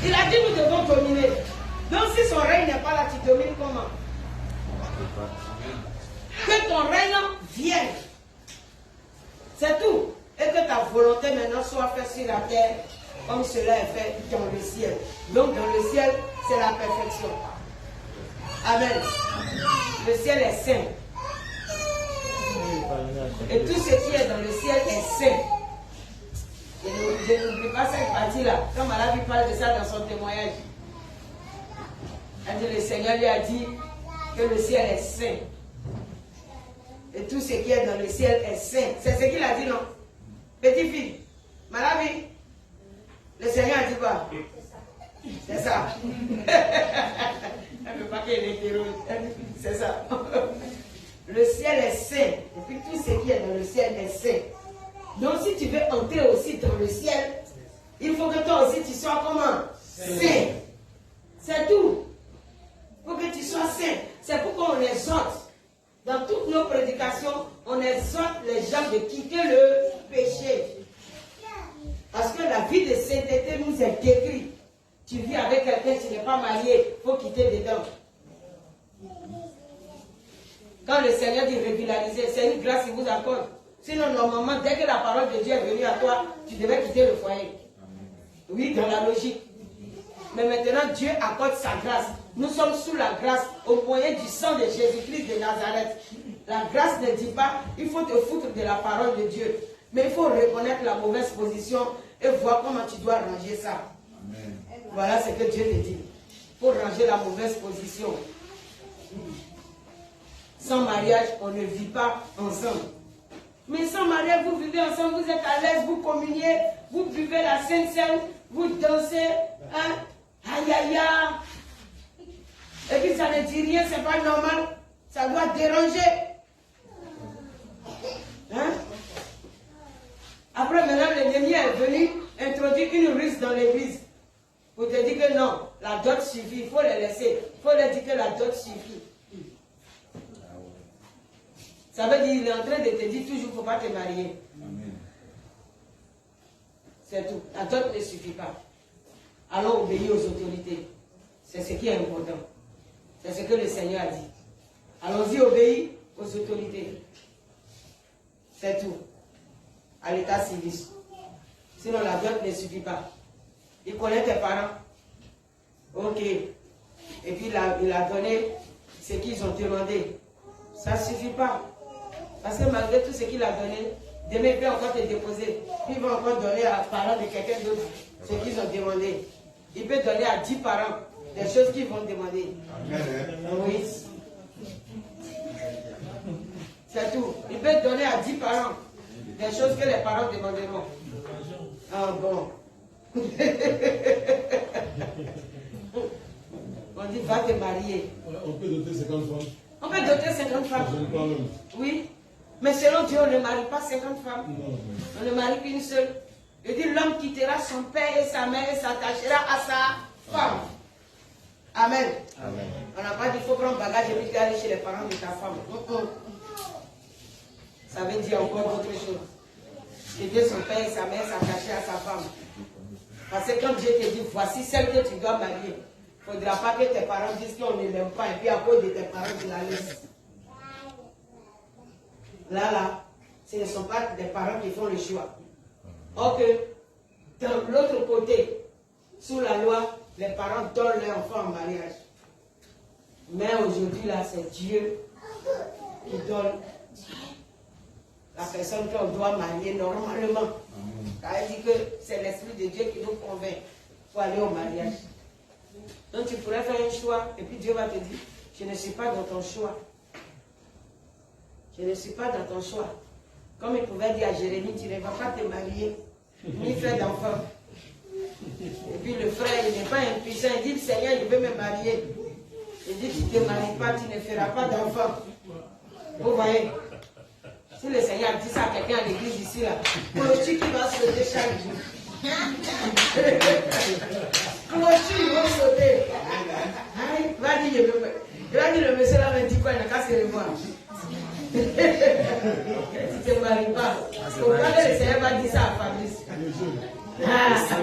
Il a dit nous devons dominer. Donc si son règne n'est pas là, tu domines comment? Que ton règne vienne. C'est tout. Et que ta volonté maintenant soit faite sur la terre comme cela est fait dans le ciel. Donc dans le ciel, c'est la perfection. Amen. Le ciel est saint. Et tout ce qui est dans le ciel est saint. Et je n'oublie pas cette partie-là. Quand Malavi parle de ça dans son témoignage, elle dit, le Seigneur lui a dit que le ciel est saint. Et tout ce qui est dans le ciel est saint. C'est ce qu'il a dit, non? Petite fille, Malavi, le Seigneur a dit quoi? C'est ça. Elle ne veut pas qu'elle est héros. C'est ça. Le ciel est saint. Et puis tout ce qui est dans le ciel est saint. Donc si tu veux entrer aussi dans le ciel, il faut que toi aussi tu sois comment? Saint. C'est tout. Il faut que tu sois saint. C'est pourquoi on exhorte. Dans toutes nos prédications, on exhorte les gens de quitter le péché. Parce que la vie de sainteté nous est décrite. Tu vis avec quelqu'un, tu n'es pas marié, il faut quitter dedans. Quand le Seigneur dit régulariser, c'est une grâce qu'il vous accorde. Sinon, normalement, dès que la parole de Dieu est venue à toi, tu devais quitter le foyer. Oui, dans la logique. Mais maintenant, Dieu accorde sa grâce. Nous sommes sous la grâce au moyen du sang de Jésus-Christ de Nazareth. La grâce ne dit pas, il faut te foutre de la parole de Dieu. Mais il faut reconnaître la mauvaise position et voir comment tu dois ranger ça. Amen. Voilà ce que Dieu te dit. Pour ranger la mauvaise position. Sans mariage, on ne vit pas ensemble. Mais sans mariage, vous vivez ensemble, vous êtes à l'aise, vous communiez, vous buvez la Sainte Seine, vous dansez, hein? Aïe aïe aïe. Et puis ça ne dit rien, c'est pas normal. Ça doit déranger. Hein? Après, maintenant, l'ennemi est venu introduire une ruse dans l'église. Pour te dire que non, la dot suffit, il faut les laisser. Il faut leur dire que la dot suffit. Ça veut dire qu'il est en train de te dire toujours, il ne faut pas te marier. C'est tout. La dot ne suffit pas. Allons obéir aux autorités. C'est ce qui est important. C'est ce que le Seigneur a dit. Allons-y obéir aux autorités. C'est tout. À l'état civil. Sinon la dot ne suffit pas. Il connaît tes parents. Ok. Et puis il a donné ce qu'ils ont demandé. Ça ne suffit pas. Parce que malgré tout ce qu'il a donné, demain il peut encore te déposer. Puis il va encore donner à parents de quelqu'un d'autre ce qu'ils ont demandé. Il peut donner à 10 parents des choses qu'ils vont demander. Oui. C'est tout. Il peut donner à 10 parents des choses que les parents demanderont. Ah bon. On dit va te marier. On peut doter 50 femmes. On peut doter 50 femmes. Oui. Mais selon Dieu, on ne marie pas 50 femmes. Non. On ne marie qu'une seule. Il dit l'homme quittera son père et sa mère et s'attachera à sa femme. Amen. Amen. On n'a pas dit qu'il faut prendre bagage et puis aller chez les parents de ta femme. Ça veut dire encore autre chose. Quitter son père et sa mère s'attacher à sa femme. Parce que quand Dieu te dit, voici celle que tu dois marier, il ne faudra pas que tes parents disent qu'on ne l'aime pas et puis à cause de tes parents, tu la laisses. Là, ce ne sont pas des parents qui font le choix. Ok, dans l'autre côté, sous la loi, les parents donnent leurs enfants en mariage. Mais aujourd'hui, là, c'est Dieu qui donne la personne qu'on doit marier normalement. Car il dit que c'est l'Esprit de Dieu qui nous convainc pour aller au mariage. Donc tu pourrais faire un choix et puis Dieu va te dire, je ne suis pas dans ton choix. Je ne suis pas dans ton choix. Comme il pouvait dire à Jérémie, tu ne vas pas te marier, ni faire d'enfant. Et puis le frère, il n'est pas impuissant, il dit, Seigneur, il veut me marier. Il dit, tu ne te maries pas, tu ne feras pas d'enfant. Vous voyez? Si le Seigneur dit ça à quelqu'un à l'église ici, là, clôture qui va sauter chaque jour. Clôture va sauter. Il va dire, le monsieur là me dit quoi, il n'a qu'à se revoir. Tu ne te maries pas. Pourquoi le Seigneur va dire ça à Fabrice? Le sang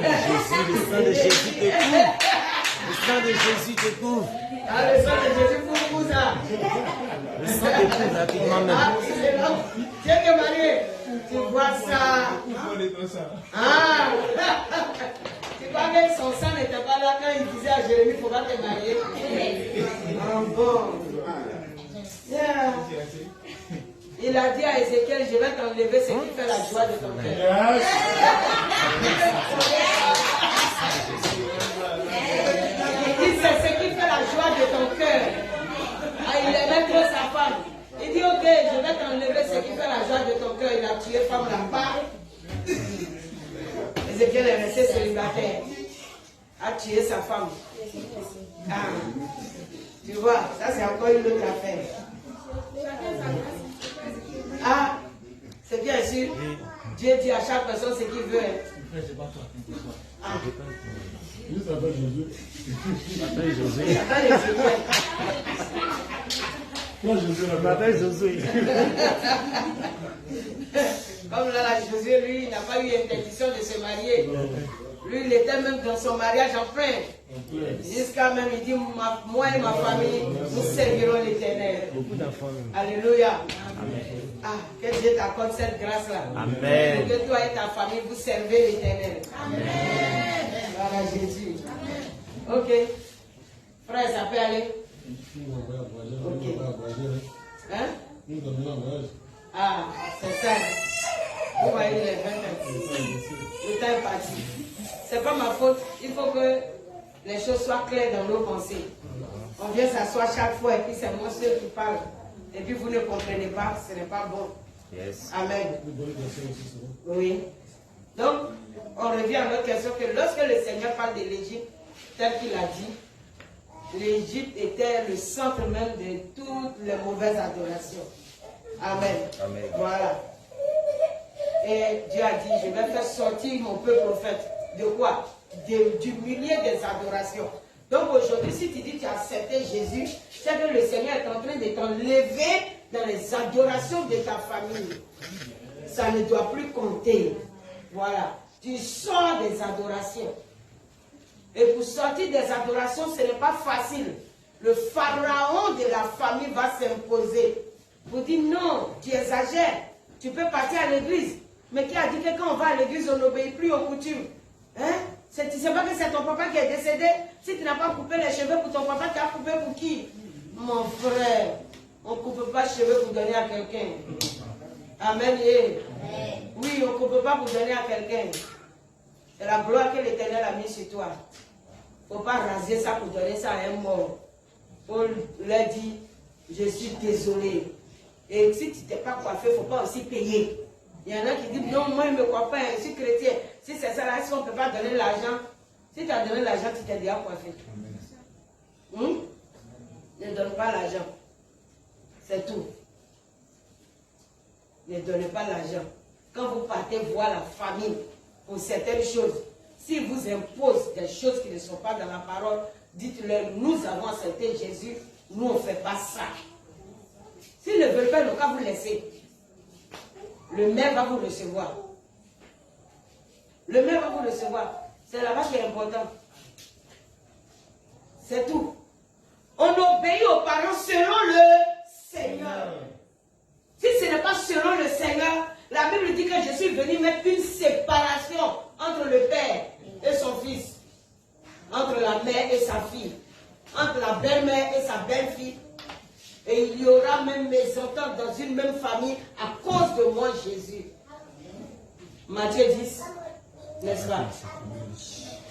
de Jésus te couvre. Le sang de Jésus te couvre. Ah, le sang de Jésus couvre ça. Le sang te couvre rapidement même. Ah, c'est là. Tu es que marié. Tu vois ça. Ah. Tu vois que son sang n'était pas là quand il disait à Jérémie, il ne faut pas te marier. Ah bon. Yeah. Il a dit à Ézéchiel, je vais t'enlever ce qui fait la joie de ton cœur. Il dit, c'est ce qui fait la joie de ton cœur. Ah, il aimait trop sa femme. Il dit, ok, je vais t'enlever ce qui fait la joie de ton cœur. Il a tué femme là-bas. Ézéchiel est resté célibataire. A tué sa femme. Ah. Tu vois, ça c'est encore une autre affaire. Ah, c'est bien sûr. Dieu dit à chaque personne ce qu'il veut. Ah. Il s'appelle Jésus. Josué. Toi, Jésus, Je m'appelle Josué. Comme là, Josué, lui, il n'a pas eu interdiction de se marier. Lui, il était même dans son mariage en plein. Jusqu'à même, il dit, moi et ma famille, nous servirons l'Éternel. Beaucoup d'enfants même. Alléluia. Ah, que Dieu t'accorde cette grâce-là. Amen. Que toi et ta famille, vous servez l'Éternel. Amen. Voilà Jésus. Ok. Frère, ça peut aller? Ok. Hein? Nous t'amenons en voyage. Ah, c'est ça. Vous voyez les 20 ans. Le temps est parti. C'est pas ma faute. Il faut que les choses soient claires dans nos pensées. On vient s'asseoir chaque fois et puis c'est moi seul qui parle. Et puis vous ne comprenez pas, ce n'est pas bon. Yes. Amen. Une bonne question aussi, c'est bon. Oui. Donc, on revient à notre question que lorsque le Seigneur parle de l'Égypte, tel qu'il a dit, l'Égypte était le centre même de toutes les mauvaises adorations. Amen. Amen. Voilà. Et Dieu a dit, je vais faire sortir mon peuple prophète. De quoi? Du milieu des adorations. Donc aujourd'hui, si tu dis que tu as accepté Jésus, c'est que le Seigneur est en train de t'enlever dans les adorations de ta famille. Ça ne doit plus compter. Voilà. Tu sors des adorations. Et pour sortir des adorations, ce n'est pas facile. Le pharaon de la famille va s'imposer. Vous dites non, tu exagères. Tu peux partir à l'église. Mais qui a dit que quand on va à l'église, on n'obéit plus aux coutumes? Hein? Tu ne sais pas que c'est ton papa qui est décédé? Si tu n'as pas coupé les cheveux pour ton papa, tu as coupé pour qui? Mon frère, on ne coupe pas les cheveux pour donner à quelqu'un. Amen. Oui, on ne coupe pas pour donner à quelqu'un. C'est la gloire que l'Éternel a mise sur toi. Il ne faut pas raser ça pour donner ça à un mort. Paul l'a dit, je suis désolé. Et si tu t'es pas coiffé, il ne faut pas aussi payer. Il y en a qui disent, non, moi je ne me coiffe pas, je suis chrétien. Si c'est ça, là, si on ne peut pas donner l'argent, si tu as donné l'argent, tu t'es déjà coiffé. Ne donne pas l'argent. C'est tout. Ne donnez pas l'argent. Quand vous partez voir la famille pour certaines choses, s'ils vous imposent des choses qui ne sont pas dans la parole, dites-leur, nous avons accepté Jésus, nous on ne fait pas ça. S'ils ne veulent pas, ils n'ont qu'à vous laisser. Le maire va vous recevoir. Le maire va vous recevoir. C'est là-bas qui est important. C'est tout. On obéit aux parents selon le Seigneur. Si ce n'est pas selon le Seigneur, la Bible dit que je suis venu mettre une séparation entre le père et son fils, entre la mère et sa fille, entre la belle-mère et sa belle-fille. Et il y aura même mésentente dans une même famille à cause de moi, Jésus. Matthieu 10, n'est-ce pas?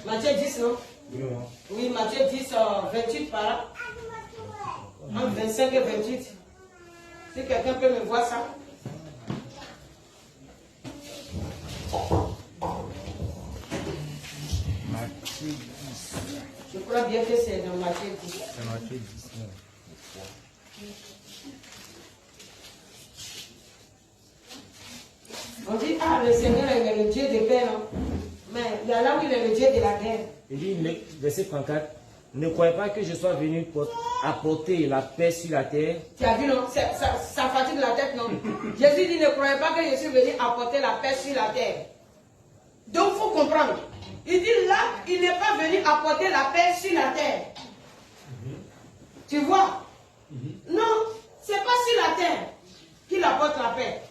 Matthieu 10, non? Oui, Matthieu 10, 28 par là. Entre 25 et 28. Si quelqu'un peut me voir ça. Matthieu 10. Je crois bien que c'est dans Matthieu 10. C'est Matthieu 10. On dit, ah, le Seigneur est le Dieu de paix, non? Mais il y a là où il est le Dieu de la guerre. Il dit, verset 34, ne croyez pas que je sois venu apporter la paix sur la terre. Tu as vu, non? Ça fatigue la tête, non? Jésus dit, ne croyez pas que je suis venu apporter la paix sur la terre. Donc, il faut comprendre. Il dit là, il n'est pas venu apporter la paix sur la terre. Tu vois? Non, ce n'est pas sur la terre qu'il apporte la paix.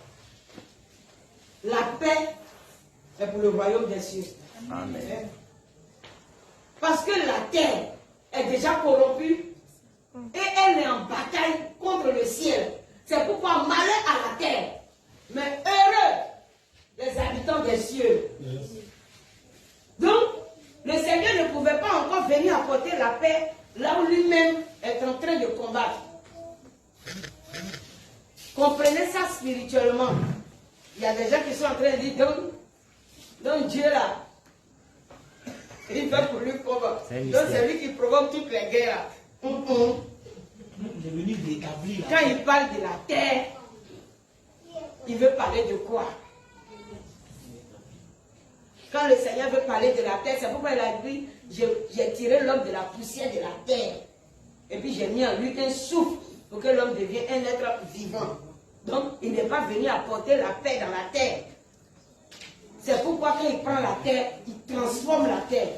La paix est pour le royaume des cieux. Amen. Parce que la terre est déjà corrompue et elle est en bataille contre le ciel. C'est pourquoi malheur à la terre, mais heureux les habitants des cieux. Donc, le Seigneur ne pouvait pas encore venir apporter la paix là où lui-même est en train de combattre. Comprenez ça spirituellement. Il y a des gens qui sont en train de dire, donc Dieu là, il va pour lui provoquer. Donc c'est lui qui provoque toutes les guerres. Il est venu rétablir. Quand il parle de la terre, il veut parler de quoi? Quand le Seigneur veut parler de la terre, c'est pourquoi il a dit, j'ai tiré l'homme de la poussière de la terre. Et puis j'ai mis en lui un souffle pour que l'homme devienne un être vivant. Donc il n'est pas venu apporter la paix dans la terre. C'est pourquoi quand il prend la terre, il transforme la terre.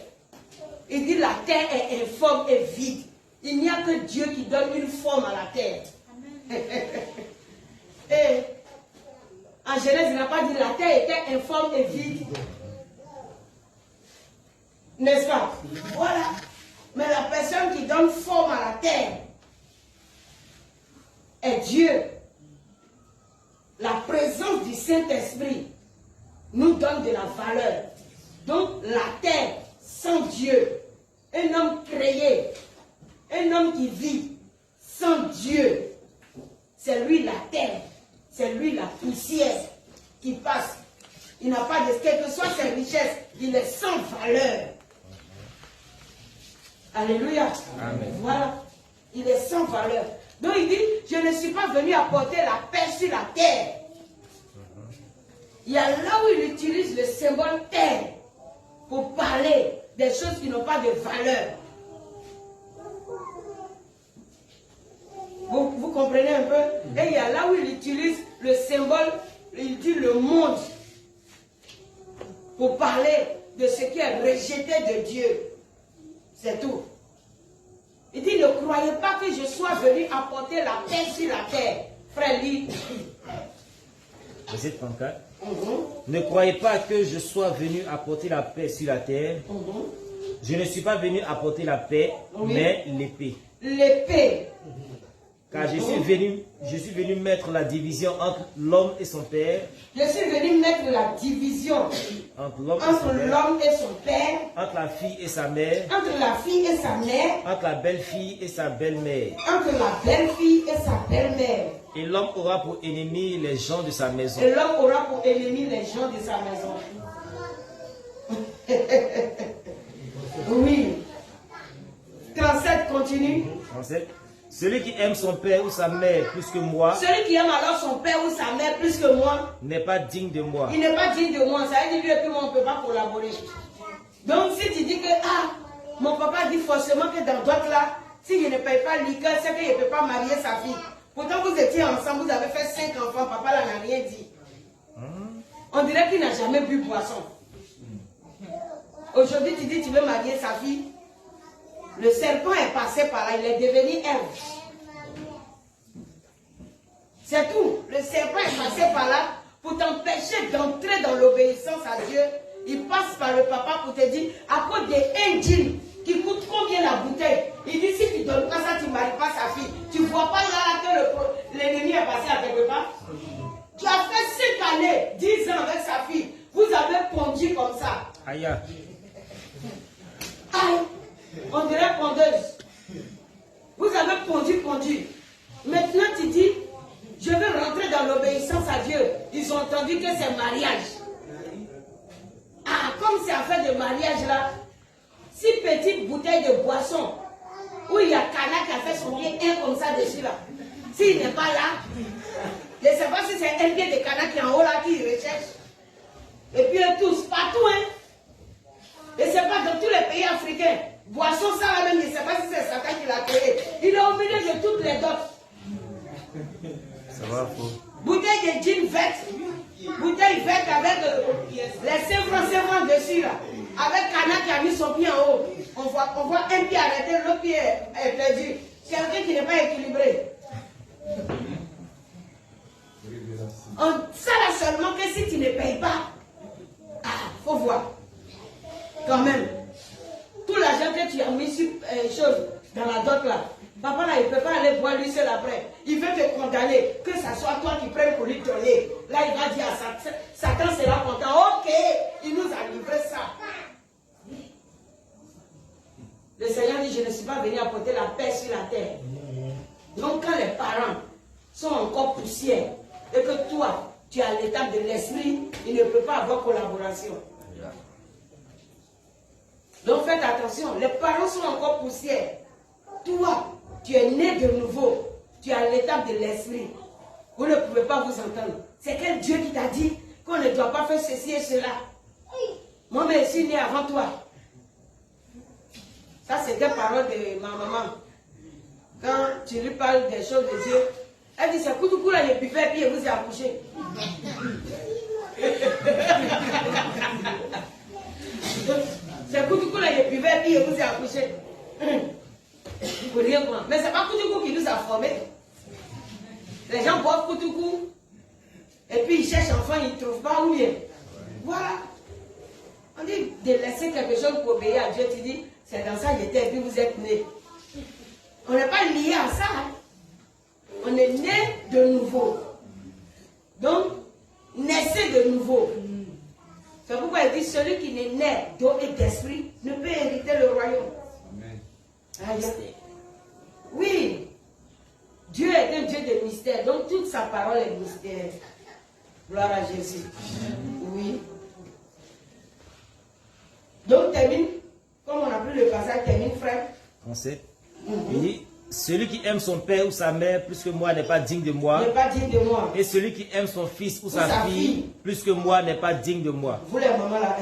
Il dit la terre est informe et vide. Il n'y a que Dieu qui donne une forme à la terre. Et en Genèse, il n'a pas dit la terre était informe et vide. N'est-ce pas? Voilà. Mais la personne qui donne forme à la terre est Dieu. la présence du Saint-Esprit nous donne de la valeur. Donc la terre sans Dieu, un homme créé, un homme qui vit sans Dieu, c'est lui la terre, c'est lui la poussière qui passe. Il n'a pas de, quelle que soit ses richesses, il est sans valeur. Alléluia. Amen. Voilà. Il est sans valeur. Donc il dit, je ne suis pas venu apporter la paix sur la terre. Il y a là où il utilise le symbole terre pour parler des choses qui n'ont pas de valeur. Vous comprenez un peu? Et il y a là où il utilise le symbole, il dit le monde, pour parler de ce qui est rejeté de Dieu. C'est tout. Il dit, ne croyez pas que je sois venu apporter la paix sur la terre. Frère, lis. Verset 34. Ne croyez pas que je sois venu apporter la paix sur la terre. Je ne suis pas venu apporter la paix, mais l'épée. L'épée. Car je suis venu mettre la division entre l'homme et son père. Je suis venu mettre la division Entre l'homme et son père. Entre la fille et sa mère. Entre la fille et sa mère. Entre la belle-fille et sa belle-mère. Entre la belle-fille et sa belle-mère. Et l'homme aura pour ennemi les gens de sa maison. Et l'homme aura pour ennemi les gens de sa maison. Oui. 37 continue. 37. Celui qui aime son père ou sa mère plus que moi. Celui qui aime alors son père ou sa mère plus que moi. N'est pas digne de moi. Il n'est pas digne de moi. Ça veut dire lui et puis moi on ne peut pas collaborer. Donc si tu dis que mon papa dit forcément que dans d'autres là, si je ne paye pas liqueur, c'est qu'il ne peut pas marier sa fille. Pourtant vous étiez ensemble, vous avez fait 5 enfants, papa là n'a rien dit. On dirait qu'il n'a jamais bu boisson. Aujourd'hui tu dis tu veux marier sa fille. Le serpent est passé par là, il est devenu Ève. C'est tout. Le serpent est passé par là pour t'empêcher d'entrer dans l'obéissance à Dieu. Il passe par le papa pour te dire, à cause des jean qui coûte combien la bouteille. Il dit, si tu ne donnes pas ça, tu ne maries pas sa fille. Tu ne vois pas là que l'ennemi est passé à quelque part. Tu as fait 5 années, 10 ans avec sa fille. Vous avez pondu comme ça. Aïe. Aïe. On dirait pondeuse. Vous avez pondu. Maintenant tu dis, je veux rentrer dans l'obéissance à Dieu. Ils ont entendu que c'est mariage. Comme c'est affaire de mariage là, 6 petites bouteilles de boisson, où il y a Cana qui a fait son pied comme ça dessus là. S'il n'est pas là, je ne sais pas si c'est un pied de Cana qui est en haut là qui recherche. Et puis eux tous, partout Et c'est pas dans tous les pays africains. Boisson, ça là même, je ne sais pas si c'est Satan qui l'a créé. Il est au milieu de toutes les dots. Ça va, faux. Bouteille de gin verte. Bouteille verte avec les 5 francs dessus là. Avec Cana qui a mis son pied en haut. On voit un pied arrêté, l'autre pied est perdu. Quelqu'un qui n'est pas équilibré. Ça là seulement que si tu ne payes pas, faut voir. Quand même. Tout l'argent que tu as mis sur dans la dot là, papa là, il ne peut pas aller voir lui seul après. Il veut te condamner. Que ce soit toi qui prennes pour lui donner. Là, il va dire à Satan sera content. Ok, il nous a livré ça. Le Seigneur dit, je ne suis pas venu apporter la paix sur la terre. Donc quand les parents sont encore poussière et que toi, tu es à l'étape de l'esprit, il ne peut pas avoir collaboration. Donc faites attention, les parents sont encore poussière. Toi, tu es né de nouveau. Tu es à l'étape de l'esprit. Vous ne pouvez pas vous entendre. C'est quel Dieu qui t'a dit qu'on ne doit pas faire ceci et cela? Moi, je suis né avant toi. Ça, c'est des paroles de ma maman. Quand tu lui parles des choses de Dieu, elle dit, c'est Koutoukou là, il buvait puis il vous a accouché. C'est Koutoukou là, il buvait puis il vous a accouché. Pour rien prendre. Mais c'est pas Koutoukou qui nous a formés. Les gens boivent Koutoukou. Et puis ils cherchent enfant, ils ne trouvent pas où bien. Voilà. On dit de laisser quelque chose pour obéir à Dieu. Tu dis, c'est dans ça que j'étais et puis vous êtes nés. On n'est pas lié à ça. On est né de nouveau. Donc, nouveau. C'est pourquoi il dit celui qui n'est né d'eau et d'esprit ne peut hériter le royaume. Amen. Aïe. Oui, Dieu est un Dieu de mystère, donc toute sa parole est mystère. Gloire à Jésus. Oui. Donc termine, comme on a pris le passage, termine frère. Pensez. Il dit, celui qui aime son père ou sa mère plus que moi n'est pas digne de moi. N'est pas digne de moi. Et celui qui aime son fils ou sa fille plus que moi n'est pas digne de moi. Vous les mamans là,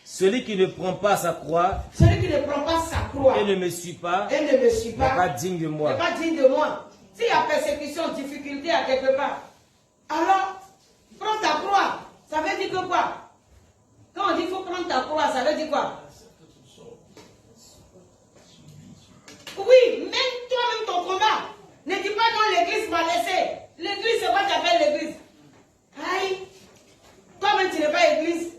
Celui qui ne prend pas sa croix celui qui ne prend pas sa croix et ne me suit pas et ne me suit n'est pas, pas digne de n'est moi. pas digne de moi. S'il y a persécution, difficulté à quelque part, alors prends ta croix. Ça veut dire que quoi? Quand on dit qu'il faut prendre ta croix, ça veut dire quoi? Oui, même toi-même ton combat. Ne dis pas non, l'église m'a laissé. L'église, c'est quoi tu appelles l'église? Aïe. Toi-même, tu n'es pas église.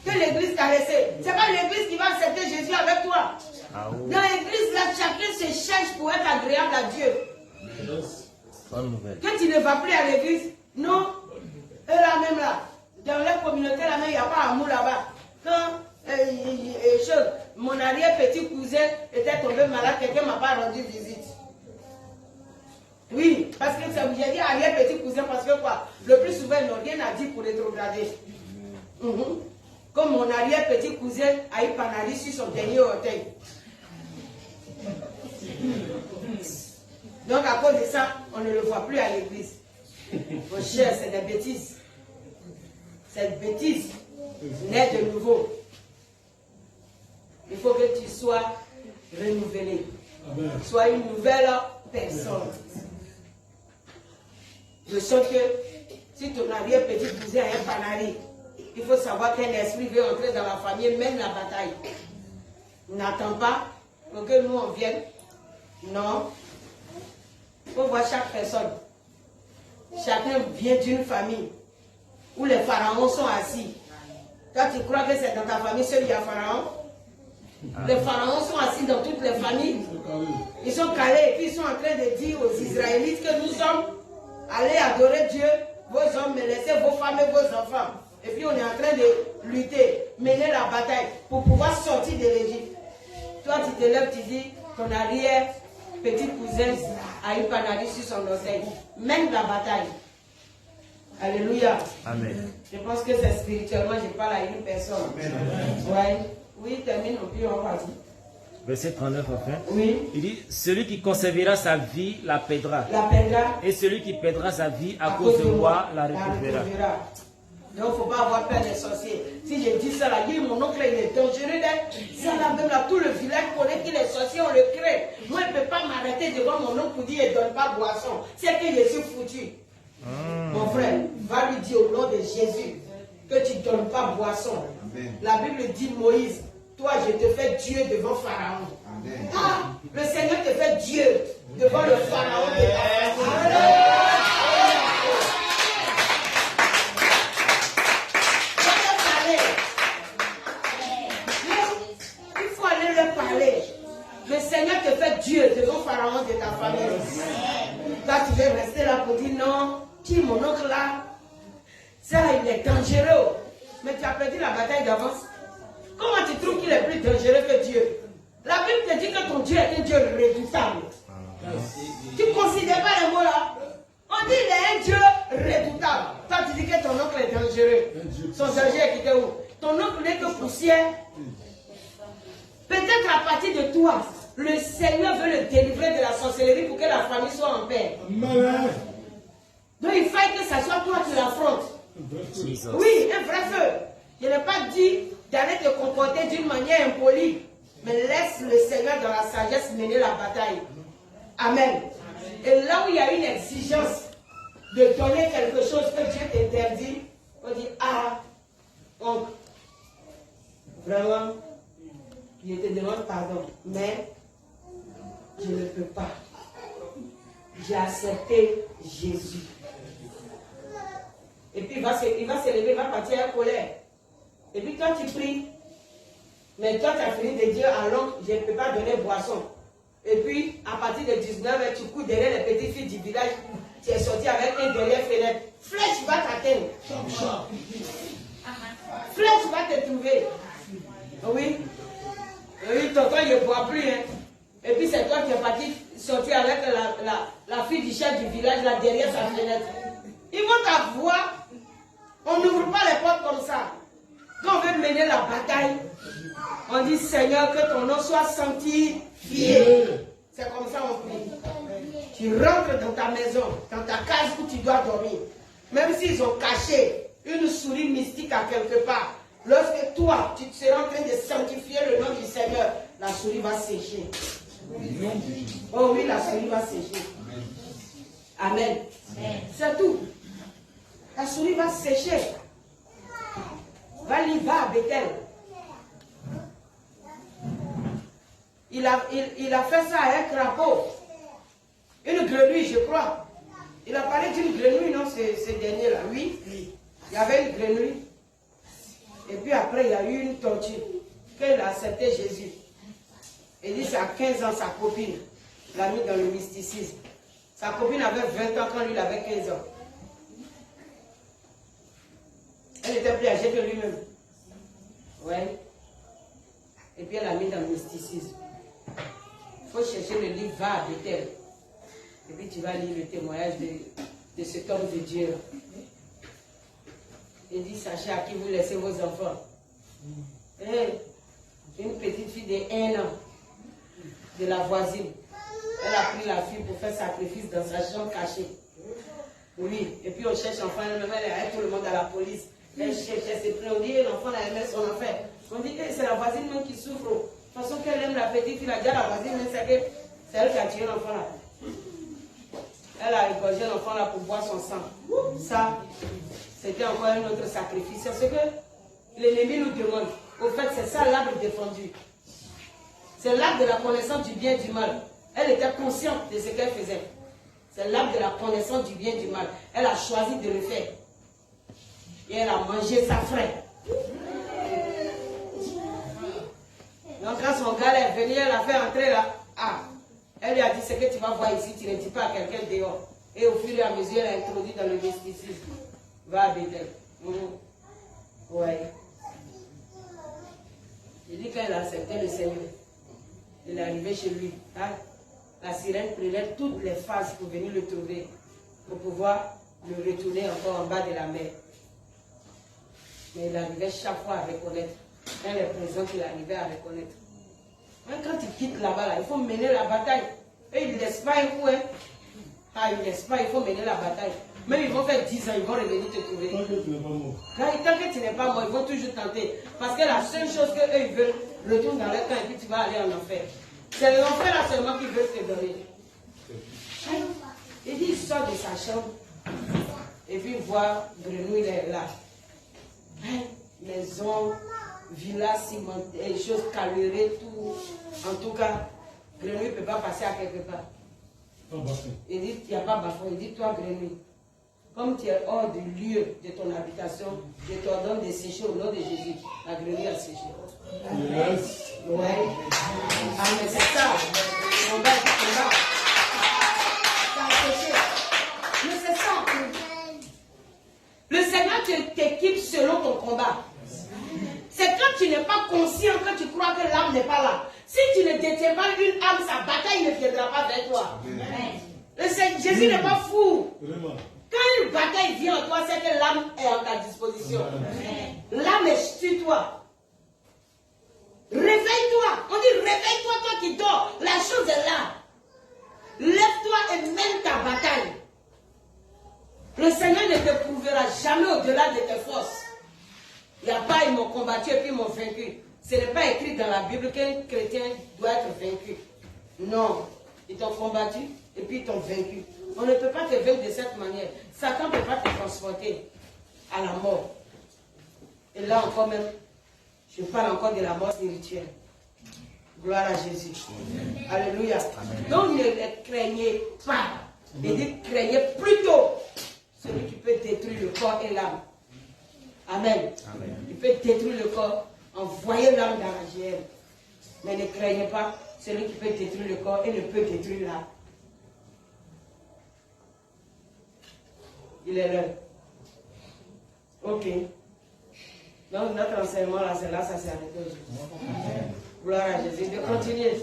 Que l'église t'a laissé. C'est pas l'église qui va accepter Jésus avec toi. Ah oui. Dans l'église, là, chacun se cherche pour être agréable à Dieu. Bonne nouvelle. Que tu ne vas plus à l'église. Non. Eux là même là. Dans leur communauté là même, il n'y a pas amour là-bas. Quand mon arrière-petit cousin était tombé malade, quelqu'un ne m'a pas rendu visite. Oui, parce que j'ai dit arrière-petit cousin parce que quoi? Le plus souvent, ils n'ont rien à dire pour rétrograder. Comme mon arrière-petit cousin a eu panalis sur son dernier orteil. Donc à cause de ça, on ne le voit plus à l'église. Mon cher, c'est des bêtises. Cette bêtise naît de nouveau. Il faut que tu sois renouvelé. Amen. Sois une nouvelle personne. Je sens que si ton arrière-petit cousin a un panari, il faut savoir qu'un esprit veut entrer dans la famille, mène la bataille. N'attends pas pour que nous on vienne. Non. Il faut voir chaque personne. Chacun vient d'une famille où les pharaons sont assis. Toi, tu crois que c'est dans ta famille seul il y a pharaon? Les pharaons sont assis dans toutes les familles. Ils sont calés et puis ils sont en train de dire aux Israélites que nous sommes allés adorer Dieu. Vos hommes, mais laissez vos femmes et vos enfants. Et puis on est en train de lutter, mener la bataille pour pouvoir sortir de l'Égypte. Toi, tu te lèves, tu dis, ton arrière petit cousin a eu panalis sur son oreille. Mène la bataille. Alléluia. Amen. Je pense que c'est spirituellement, je parle à une personne. Ouais. Oui, termine, puis on va dire. Verset 39 enfin. Oui. Il dit, celui qui conservera sa vie la perdra. La perdra. Et celui qui perdra sa vie à cause de moi la retrouvera. Donc il ne faut pas avoir peur des sorciers. Si je dis ça là, dit mon oncle il est dangereux. Ça là même là, tout le village connaît qu'il est sorcier, on le crée. Moi je ne peux pas m'arrêter devant mon oncle pour dire il ne donne pas boisson. C'est que je suis foutu. Mon frère, va lui dire au nom de Jésus que tu ne donnes pas boisson. Amen. La Bible dit Moïse, toi je te fais Dieu devant Pharaon. Amen. Ah, le Seigneur te fait Dieu devant le Pharaon de ta famille. Il faut aller leur parler. Le Seigneur te fait Dieu devant Pharaon de ta famille. Toi tu veux rester là pour dire non, qui est mon oncle là? Ça il est dangereux. Mais tu as perdu la bataille d'avance. Comment tu trouves qu'il est plus dangereux que Dieu? La Bible te dit que ton Dieu est un Dieu redoutable. Tu ne considères pas les mots là? On dit qu'il est un Dieu redoutable. Toi tu dis que ton oncle est dangereux. Son danger est quitté où? Ton oncle n'est que poussière. Peut-être à partir de toi, le Seigneur veut le délivrer de la sorcellerie pour que la famille soit en paix. Amen. Donc il faut que ce soit toi qui l'affrontes. Jesus. Oui, un vrai feu. Je n'ai pas dit d'aller te comporter d'une manière impolie, mais laisse le Seigneur dans la sagesse mener la bataille. Amen. Et là où il y a une exigence de donner quelque chose que Dieu t'interdit, on dit, ah, oncle, vraiment, je te demande pardon, mais je ne peux pas. J'ai accepté Jésus. Et puis il va se lever, il va partir en colère. Et puis toi tu pries. Mais toi tu as fini de dire à l'oncle, je ne peux pas donner boisson. Et puis à partir de 19h, tu cours derrière les petites filles du village. tu es sorti avec un derrière fenêtre, flèche va t'atteindre. Flèche va te trouver. Oui. Oui, tonton, il ne boit plus. Hein. Et puis c'est toi qui es parti sortir avec la fille du chef du village là derrière sa fenêtre. Ils vont t'avoir. On n'ouvre pas les portes comme ça. Quand on veut mener la bataille, on dit Seigneur, que ton nom soit sanctifié. C'est comme ça on prie. Tu rentres dans ta maison, dans ta case où tu dois dormir. Même s'ils ont caché une souris mystique à quelque part, lorsque toi, tu seras en train de sanctifier le nom du Seigneur, la souris va sécher. Oh oui, la souris va sécher. Amen. C'est tout. La souris va sécher. Va à Bethel. Il a fait ça à un crapaud. Une grenouille, je crois. Il a parlé d'une grenouille, non, ce dernier-là. Oui. Il y avait une grenouille. Et puis après, il y a eu une tortue. Quand il a accepté Jésus. Il dit, c'est à 15 ans, sa copine l'a mis dans le mysticisme. Sa copine avait 20 ans quand lui, il avait 15 ans. Elle était plus âgée que lui-même. Ouais. Et puis elle l'a mis dans le mysticisme. Il faut chercher le livre, va à Bethel. Et puis tu vas lire le témoignage de cet homme de Dieu. Il dit, sachez à qui vous laissez vos enfants. Une petite fille de 1 an, de la voisine. Elle a pris la fille pour faire sacrifice dans sa chambre cachée. Oui, et puis on cherche l'enfant, elle a tout le monde à la police. Elle cherche, elle s'est pris, on dit, l'enfant a aimé son affaire. On dit, c'est la voisine même qui souffre. De toute façon, qu'elle aime la petite fille, elle a dit à la voisine, c'est elle qui a tué l'enfant là. Elle a égorgé l'enfant là pour boire son sang. Ça, c'était encore un autre sacrifice. C'est ce que l'ennemi nous demande. Au fait, c'est ça l'arbre défendu. C'est l'arbre de la connaissance du bien et du mal. Elle était consciente de ce qu'elle faisait. C'est l'arbre de la connaissance du bien et du mal. Elle a choisi de le faire. Et elle a mangé sa fraîche. Donc quand son gars est venu, elle a fait entrer là. Ah, elle lui a dit, ce que tu vas voir ici, tu ne dis pas à quelqu'un dehors. Et au fur et à mesure, elle a introduit dans le mysticisme. Va à Bethel. Ouais. Il dit qu'elle a accepté le Seigneur. Il est arrivé chez lui. Hein? La sirène prenait toutes les phases pour venir le trouver. Pour pouvoir le retourner encore en bas de la mer. Mais il arrivait chaque fois à reconnaître. Dans les présents qu'il arrivait à reconnaître. Même quand il quitte là-bas, là, il faut mener la bataille. Et il ne laisse pas un coup. Hein. Ah, il ne laisse pas, il faut mener la bataille. Même ils vont faire 10 ans, ils vont revenir te trouver. Tant que tu n'es pas mort. Tant que tu n'es pas mort, ils vont toujours tenter. Parce que la seule chose qu'eux ils veulent, retourne dans leur camp et puis tu vas aller en enfer. C'est l'enfer là seulement qu'ils veulent te donner. Il dit, il sort de sa chambre. Et puis il voit Grenouille là. Maison, villa cimentée, choses calurées, tout. En tout cas, Grenouille ne peut pas passer à quelque part. Il dit, il n'y a pas bafoué. Il dit, toi Grenouille, comme tu es hors du lieu de ton habitation, je t'ordonne de sécher au nom de Jésus. La grenouille a séché. Yes. Ouais. Ah, mais c'est ça. Combat. Ça a séché. Mais c'est ça. Le Seigneur t'équipe selon ton combat. C'est quand tu n'es pas conscient que tu crois que l'âme n'est pas là. Si tu ne détiens pas une âme, sa bataille ne viendra pas vers toi. Jésus n'est pas fou. Vraiment. Quand une bataille vient en toi, c'est que l'âme est en ta disposition. L'âme est sur toi. Réveille-toi. On dit réveille-toi, toi qui dors. La chose est là. Lève-toi et mène ta bataille. Le Seigneur ne te prouvera jamais au-delà de tes forces. Il n'y a pas, ils m'ont combattu et puis ils m'ont vaincu. Ce n'est pas écrit dans la Bible qu'un chrétien doit être vaincu. Non. Ils t'ont combattu et puis ils t'ont vaincu. On ne peut pas te vaincre de cette manière. Satan ne peut pas te transporter à la mort. Et là encore même, je parle encore de la mort spirituelle. Gloire à Jésus. Alléluia. Donc ne les craignez pas. Il dit craignez plutôt celui qui peut détruire le corps et l'âme. Amen. Il peut détruire le corps, envoyer l'âme dans la géhenne. Mais ne craignez pas celui qui peut détruire le corps et ne peut détruire l'âme. Il est l'heure. Ok. Donc notre enseignement là, c'est là, ça s'est arrêté aujourd'hui. Gloire à Jésus. De continuer.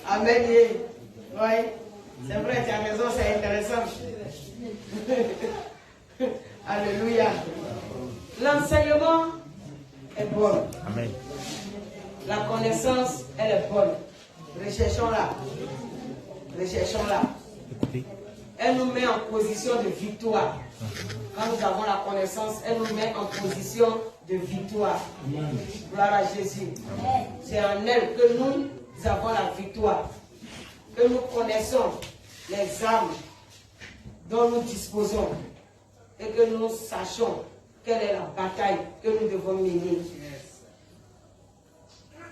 Amen. Oui. C'est vrai, tu as raison, c'est intéressant. Alléluia. L'enseignement est bon. Amen. La connaissance, elle est bonne. Recherchons-la. Recherchons-la. Écoutez. Elle nous met en position de victoire. Quand nous avons la connaissance, elle nous met en position de victoire. Gloire à Jésus. C'est en elle que nous avons la victoire. Que nous connaissons les armes dont nous disposons. Et que nous sachons quelle est la bataille que nous devons mener.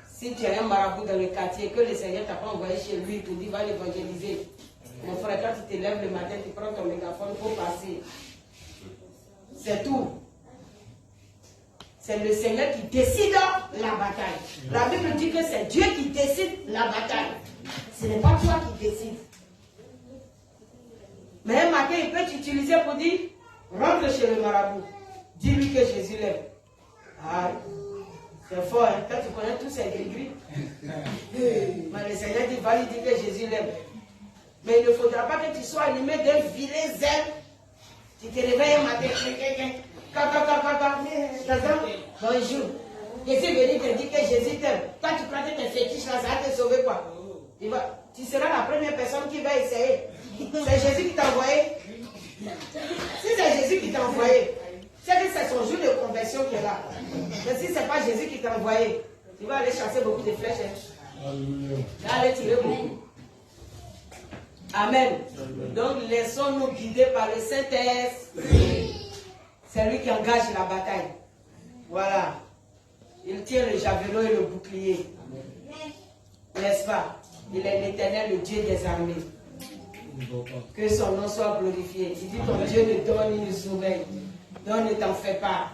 Si tu es un marabout dans le quartier, que le Seigneur t'a pas envoyé chez lui pour dire va l'évangéliser. Mon frère, quand tu te lèves le matin, tu prends ton mégaphone pour passer. C'est tout. C'est le Seigneur qui décide la bataille. La Bible dit que c'est Dieu qui décide la bataille. Ce n'est pas toi qui décides. Mais un matin, il peut t'utiliser pour dire rentre chez le marabout. Dis-lui que Jésus l'aime. Ah, c'est fort, hein? Quand tu connais tous ces gris-gris. Mais le Seigneur dit va lui dire que Jésus l'aime. Mais il ne faudra pas que tu sois animé d'un vilain zèle. Tu te réveilles un matin, bonjour. Je suis venu te dire que Jésus t'aime. Quand tu prends tes fétiches là, ça va te sauver quoi? Tu seras la première personne qui va essayer. C'est Jésus qui t'a envoyé. Si c'est Jésus qui t'a envoyé, c'est que c'est son jour de conversion qui est là. Mais si ce n'est pas Jésus qui t'a envoyé, tu vas aller chasser beaucoup de flèches. Hein. Tu vas aller tirer beaucoup. Amen. Donc laissons-nous guider par le Saint-Esprit. C'est lui qui engage la bataille. Voilà. Il tient le javelot et le bouclier. N'est-ce pas? Il est l'Éternel, le Dieu des armées. Que son nom soit glorifié. Il dit ton Dieu ne donne ni ne sommeil. Donc ne t'en fais pas.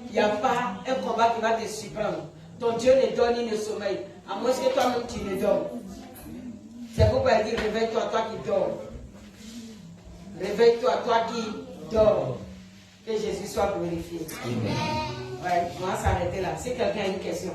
Il n'y a pas un combat qui va te surprendre. Ton Dieu ne donne ni ne sommeil. À moins que toi-même tu ne dors. C'est pourquoi il dit réveille-toi, toi qui dors. Réveille-toi, toi qui dors. Que Jésus soit glorifié. Ouais, on va s'arrêter là. Si quelqu'un a une question.